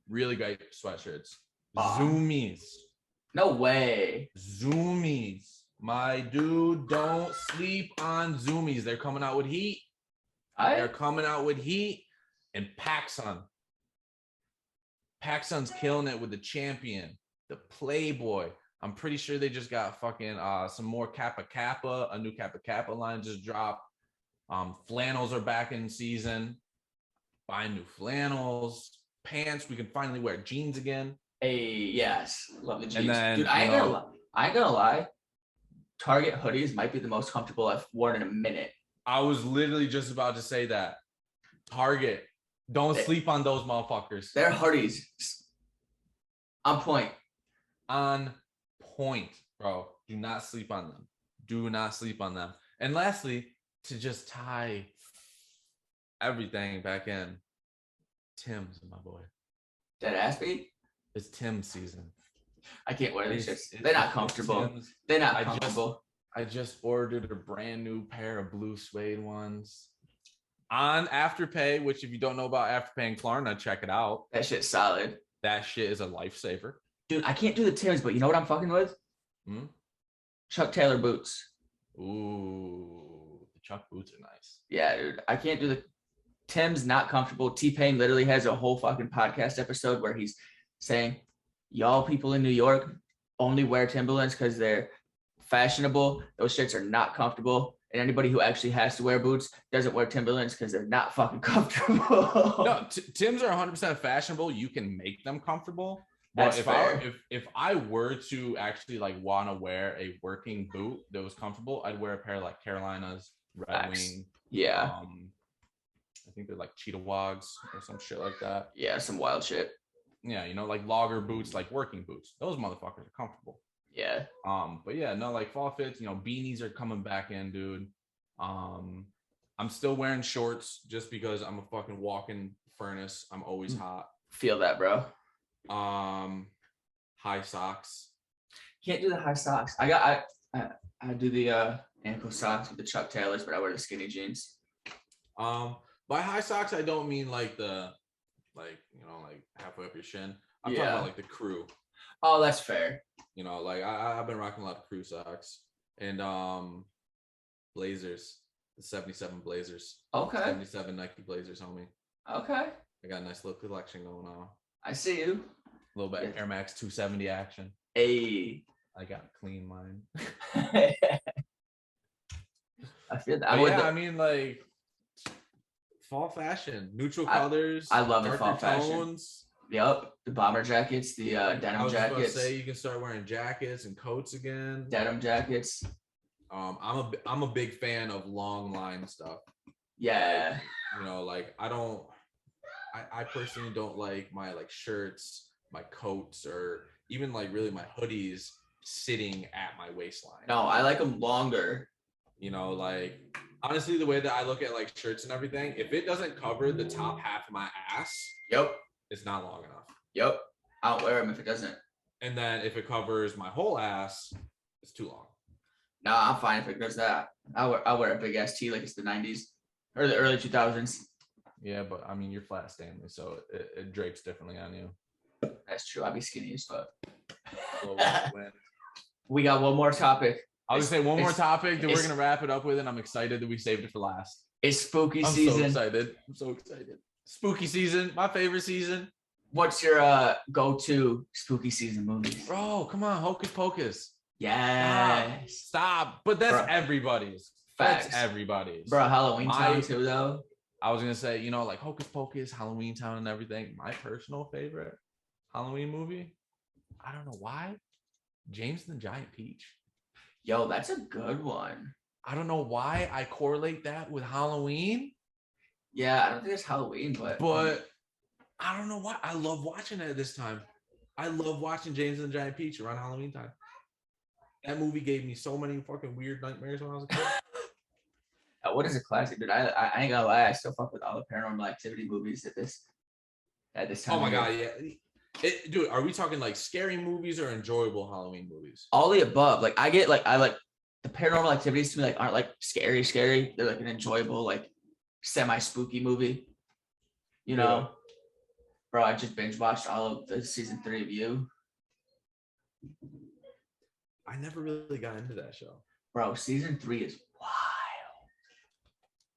Really great sweatshirts. Zoomies. No way. Zoomies. My dude, don't sleep on Zoomies. They're coming out with heat. They're coming out with heat. And PacSun. PacSun's killing it with the Champion, the Playboy. I'm pretty sure they just got fucking some more Kappa Kappa. A new Kappa Kappa line just dropped. Flannels are back in season. Buy new flannels. Pants. We can finally wear jeans again. Hey, yes. Love the jeans. And then, dude, I ain't gonna lie. Target hoodies might be the most comfortable I've worn in a minute. I was literally just about to say that. Target. Don't sleep on those motherfuckers. They're hoodies. On point. On point, bro. Do not sleep on them. Do not sleep on them. And lastly, to just tie everything back in, Tim's, my boy. Dead ass beat? It's Tim's season. I can't wear these shirts. They're not comfortable. They're not comfortable. I just ordered a brand new pair of blue suede ones on Afterpay, which if you don't know about Afterpay and Klarna, check it out. That shit's solid. That shit is a lifesaver. Dude, I can't do the Tims, but you know what I'm fucking with? Chuck Taylor boots. Ooh, the Chuck boots are nice. Yeah, dude. I can't do the Tim's, not comfortable. T-Pain literally has a whole fucking podcast episode where he's saying, y'all people in New York only wear Timberlands because they're fashionable. Those shirts are not comfortable. And anybody who actually has to wear boots doesn't wear Timberlands because they're not fucking comfortable. No, Tims are 100% fashionable. You can make them comfortable. But if I were to actually like want to wear a working boot that was comfortable, I'd wear a pair of like Carolinas, Red Wing. Yeah. I think they're like Cheetah Wogs or some shit like that. Yeah, some wild shit. Yeah, you know, like logger boots, like working boots. Those motherfuckers are comfortable. Yeah. But yeah, no, like fall fits, you know, beanies are coming back in, dude. I'm still wearing shorts just because I'm a fucking walking furnace. I'm always hot. Feel that, bro. High socks. Can't do the high socks. I do the ankle socks with the Chuck Taylors, but I wear the skinny jeans. By high socks, I don't mean like the like halfway up your shin. I'm talking about like the crew. Oh, that's fair. You know, like I've been rocking a lot of crew socks and Blazers, the 77 Blazers. Okay. 77 Nike Blazers, homie. Okay. I got a nice little collection going on. I see you. A little bit Air Max 270 action. Hey. I got clean mine. I feel that. I mean, like fall fashion, neutral colors. I love the fall fashion. Yep, the bomber jackets, the denim jackets. I was about to say you can start wearing jackets and coats again. Denim jackets. I'm a big fan of long line stuff. Yeah. Like, you know, like I personally don't like my like shirts, my coats, or even like really my hoodies sitting at my waistline. No, I like them longer. You know, like honestly, the way that I look at like shirts and everything, if it doesn't cover the top half of my ass, it's not long enough. Yep. I don't wear them if it doesn't. And then if it covers my whole ass, it's too long. No, I'm fine if it does that. I wear a big ass tee like it's the 90s or the early 2000s. Yeah, but I mean, you're flat Stanley, so it drapes differently on you. That's true. I'll be skinny as fuck. When we got one more topic. I was gonna say one more topic that we're gonna wrap it up with, and I'm excited that we saved it for last. It's spooky season. I'm so excited. Spooky season, my favorite season. What's your go-to spooky season movies? Bro, come on, Hocus Pocus. Yes. Stop. But that's everybody's. Facts. That's everybody's. Bro, Halloween Town too, though. I was gonna say, you know, like Hocus Pocus, Halloween Town, and everything. My personal favorite Halloween movie. I don't know why. James and the Giant Peach. Yo, that's a good one. I don't know why I correlate that with Halloween. Yeah, I don't think it's Halloween, but I don't know why. I love watching it this time. I love watching James and the Giant Peach around Halloween time. That movie gave me so many fucking weird nightmares when I was a kid. What is a classic, dude? I ain't gonna lie, I still fuck with all the Paranormal Activity movies at this time. Oh my god, yeah. Dude, are we talking like scary movies or enjoyable Halloween movies? All the above. Like I like the paranormal activities to me like aren't like scary. They're like an enjoyable, like semi-spooky movie. You know? Bro, I just binge watched all of the season 3 of You. I never really got into that show. Bro, season 3 is wild.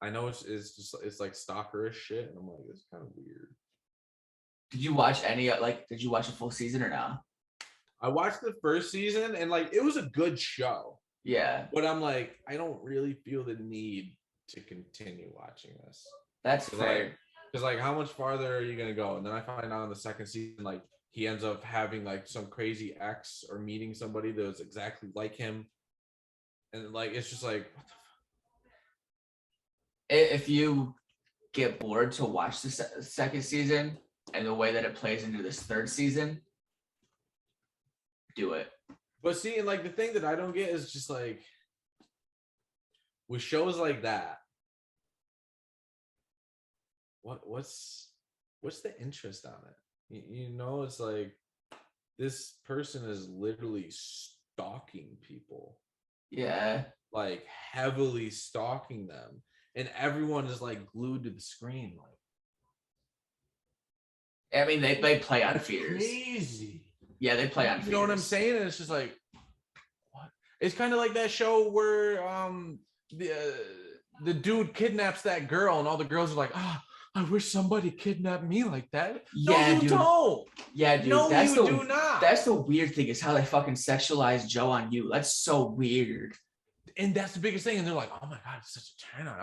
I know it's like stalkerish shit, and I'm like, it's kind of weird. Did you watch did you watch a full season or not? I watched the first season and like it was a good show. Yeah. But I'm like, I don't really feel the need to continue watching this. That's fair. Because like how much farther are you gonna go? And then I find out in the second season, like he ends up having like some crazy ex or meeting somebody that was exactly like him. And like it's just like, what the fuck? If you get bored to watch the second season and the way that it plays into this third season, do it. But see, and like the thing that I don't get is just like with shows like that, what's the interest on it? You know, it's like this person is literally stalking people. Yeah. Like heavily stalking them. And everyone is like glued to the screen. Like, I mean, they play on fears. Crazy. Yeah, they play on fears. You know what I'm saying? And it's just like, what? It's kind of like that show where the dude kidnaps that girl, and all the girls are like, I wish somebody kidnapped me like that. Yeah, no, you dude. don't. Yeah, dude. No, you do not. That's the weird thing is how they fucking sexualize Joe on You. That's so weird. And that's the biggest thing. And they're like, oh my God, it's such a turn on.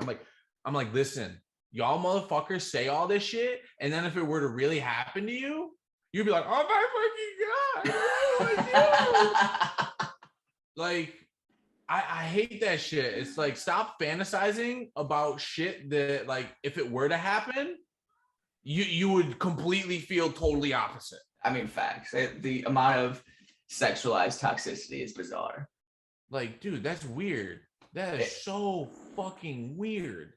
I'm like, listen, y'all motherfuckers say all this shit. And then if it were to really happen to you, you'd be like, oh my fucking God. What do I do? Like, I hate that shit. It's like, stop fantasizing about shit that, like, if it were to happen, you would completely feel totally opposite. I mean, facts. The amount of sexualized toxicity is bizarre. Like, dude, that's weird. That is so fucking weird.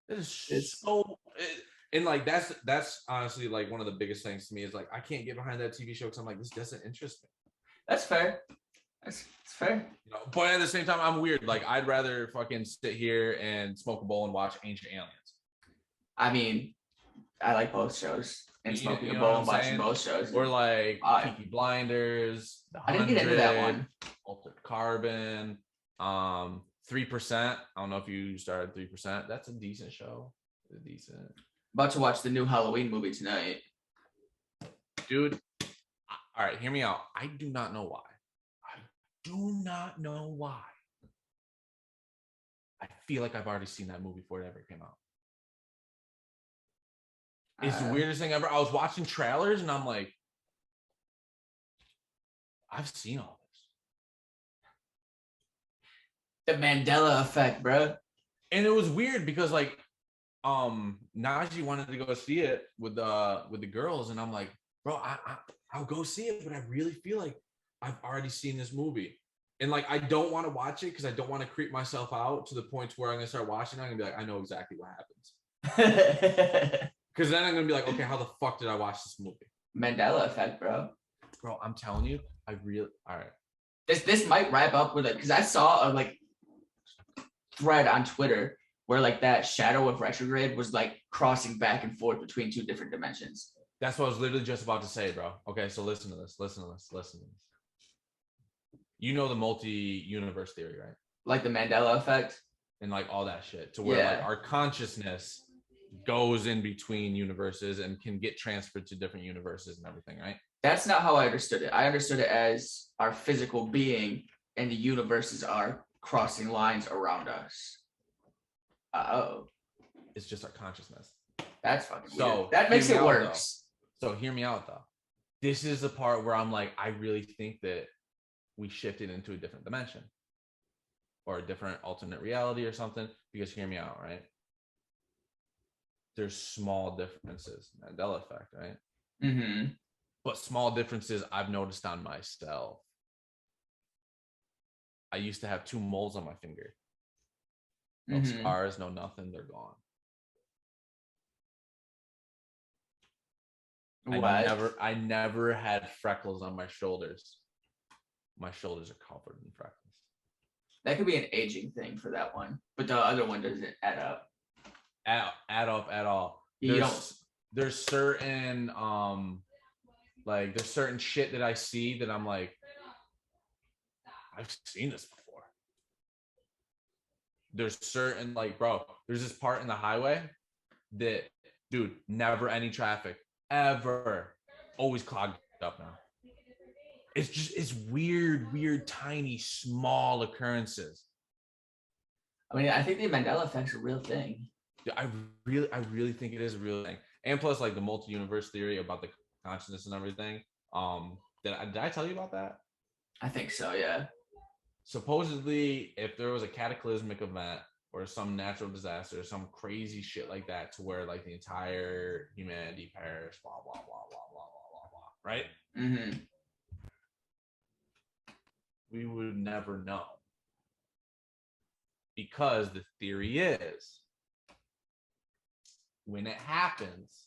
That is so, and like that's honestly like one of the biggest things to me is like I can't get behind that TV show because I'm like, this doesn't interest me. That's fair. It's fair. You know, but at the same time, I'm weird. Like I'd rather fucking sit here and smoke a bowl and watch Ancient Aliens. I mean, I like both shows. And smoking a bowl and watching both shows. Or like Peaky Blinders, I didn't get into that one. Altered Carbon, 3%. I don't know if you started 3%. That's a decent show. About to watch the new Halloween movie tonight. Dude, all right, hear me out. I do not know why. I feel like I've already seen that movie before it ever came out. It's the weirdest thing ever. I was watching trailers and I'm like, I've seen all this. The Mandela effect, bro. And it was weird because like Najee wanted to go see it with the girls, and I'm like, bro, I'll go see it, but I really feel like I've already seen this movie. And like I don't want to watch it because I don't want to creep myself out to the point where I'm gonna start watching it. I'm gonna be like, I know exactly what happens. Because then I'm gonna be like, okay, how the fuck did I watch this movie? Mandela effect, bro. Bro, I'm telling you, all right. This might wrap up with it because I saw a like thread on Twitter where like that shadow of retrograde was like crossing back and forth between two different dimensions. That's what I was literally just about to say, bro. Okay, so listen to this. You know the multi-universe theory, right? Like the Mandela effect? And like all that shit. To where like our consciousness goes in between universes and can get transferred to different universes and everything, right? That's not how I understood it. I understood it as our physical being and the universes are crossing lines around us. Oh. It's just our consciousness. That's fucking weird. That makes it worse. So hear me out though. This is the part where I'm like, I really think that we shifted into a different dimension or a different alternate reality or something, because hear me out, right? There's small differences, Mandela effect, right? Mm-hmm. But small differences I've noticed on myself. I used to have 2 moles on my finger. No scars, no nothing, they're gone. What? I never had freckles on my shoulders. My shoulders are covered in freckles. That could be an aging thing for that one, but the other one doesn't add up. Add up at all. You don't. There's certain like there's certain shit that I see that I'm like, I've seen this before. There's certain like, bro, there's this part in the highway that, dude, never any traffic ever, always clogged up now. It's weird, tiny, small occurrences. I mean, I think the Mandela effect's a real thing. I really think it is a real thing. And plus, like the multi-universe theory about the consciousness and everything. Did I tell you about that? I think so, yeah. Supposedly, if there was a cataclysmic event or some natural disaster, some crazy shit like that, to where like the entire humanity perished, blah blah blah blah blah blah blah blah, right? Mm-hmm. We would never know, because the theory is, when it happens,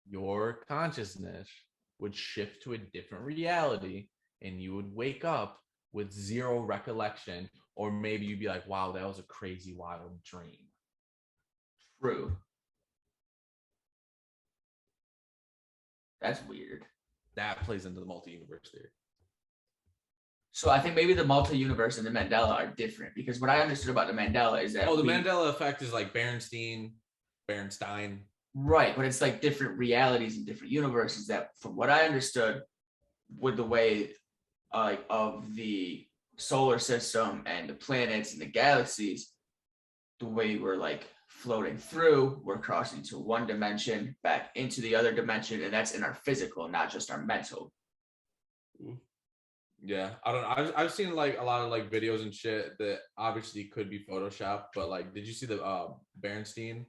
your consciousness would shift to a different reality and you would wake up with zero recollection, or maybe you'd be like, wow, that was a crazy wild dream. True. That's weird. That plays into the multi-universe theory. So I think maybe the multi-universe and the Mandela are different, because what I understood about the Mandela is that the Mandela effect is like Bernstein. Right, but it's like different realities and different universes that, from what I understood, with the way of the solar system and the planets and the galaxies, the way we're like floating through, we're crossing to one dimension back into the other dimension, and that's in our physical, not just our mental. Yeah, I don't know. I've seen like a lot of like videos and shit that obviously could be photoshopped, but like, did you see the Bernstein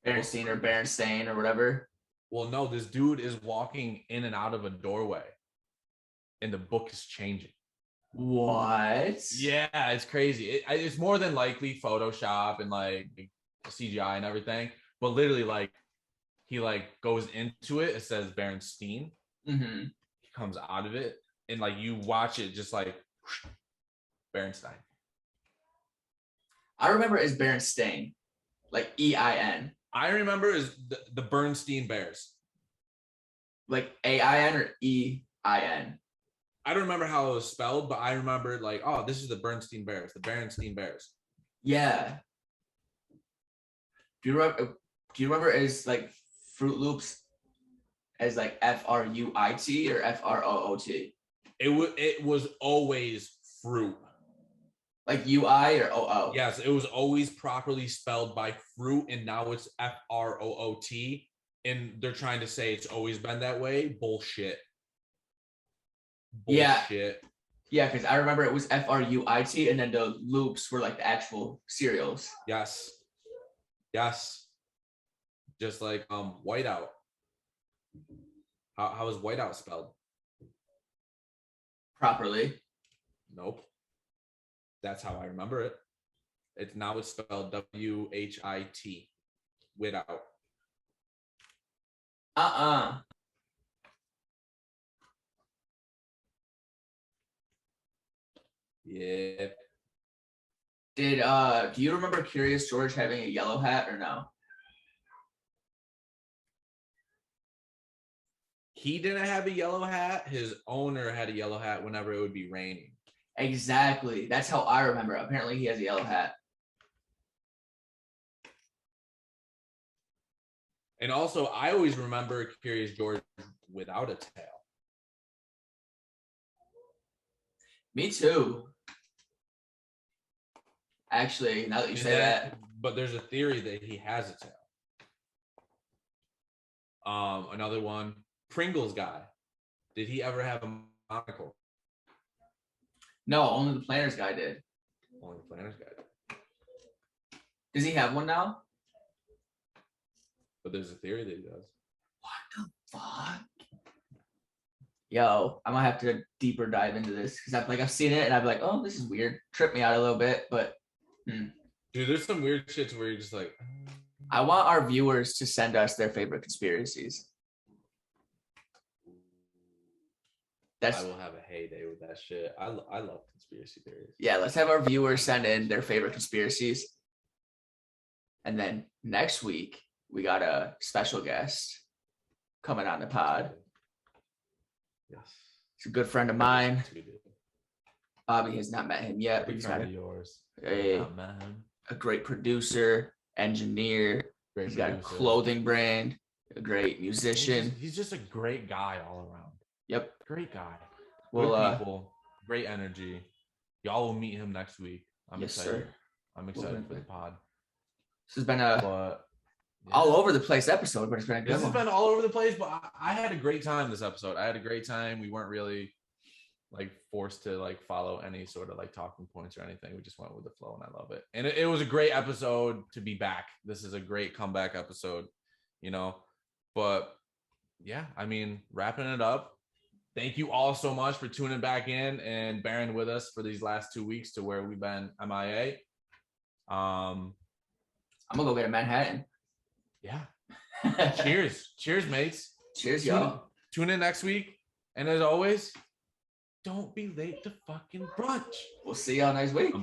or Berenstain or whatever? Well, no, this dude is walking in and out of a doorway, and the book is changing. What? Yeah, it's crazy. It's more than likely Photoshop and like CGI and everything, but literally, like, he like goes into it. It says Berenstein. Mm-hmm. He comes out of it, and like you watch it, just like whoosh, Berenstein. I remember it's Berenstain, like EIN. I remember is the Bernstein Bears. Like AIN or EIN? I don't remember how it was spelled, but I remember like, oh, this is the Bernstein Bears, the Berenstein Bears. Yeah. Do you remember as like Fruit Loops as like FRUIT or FROOT? It was always fruit. Like UI or OO? Yes, it was always properly spelled by fruit, and now it's FROOT. And they're trying to say it's always been that way. Bullshit. Yeah, because I remember it was FRUIT, and then the loops were like the actual cereals. Yes. Just like whiteout. How is whiteout spelled? Properly. Nope. That's how I remember it. It's spelled WHIT. Without. Yeah. Do you remember Curious George having a yellow hat or no? He didn't have a yellow hat. His owner had a yellow hat whenever it would be raining. Exactly. That's how I remember. Apparently he has a yellow hat. And also, I always remember Curious George without a tail. Me too. Actually, now that you say that. But there's a theory that he has a tail. Another one, Pringles guy. Did he ever have a monocle? No, only the Planners guy did. Only the Planners guy did. Does he have one now? But there's a theory that he does. What the fuck? Yo, I'm gonna have to deeper dive into this, because I've seen it and I'm like, oh, this is weird. Trip me out a little bit, but Dude, there's some weird shits where you're just like, I want our viewers to send us their favorite conspiracies. That's I will have a heyday with that shit. I love conspiracy theories. yeah. Let's have our viewers send in their favorite conspiracies, and then next week we got a special guest coming on the pod. Yes, He's a good friend of mine. We do. Bobby has not met him yet, but he's got yours. a great producer, engineer. He's got a clothing brand, a great musician. He's just a great guy all around. Yep. Great guy. Well, good people, great energy. Y'all will meet him next week. I'm excited. Sir. I'm excited for the pod. This has been all over the place episode, but it's been a good one. This has been all over the place, but I had a great time this episode. I had a great time. We weren't really like forced to like follow any sort of like talking points or anything. We just went with the flow, and I love it. And it was a great episode to be back. This is a great comeback episode, you know. But yeah, I mean, wrapping it up. Thank you all so much for tuning back in and bearing with us for these last 2 weeks to where we've been MIA. I'm gonna go get a Manhattan. Yeah. Cheers, mates. Cheers, y'all. Tune in next week. And as always, don't be late to fucking brunch. We'll see y'all next week.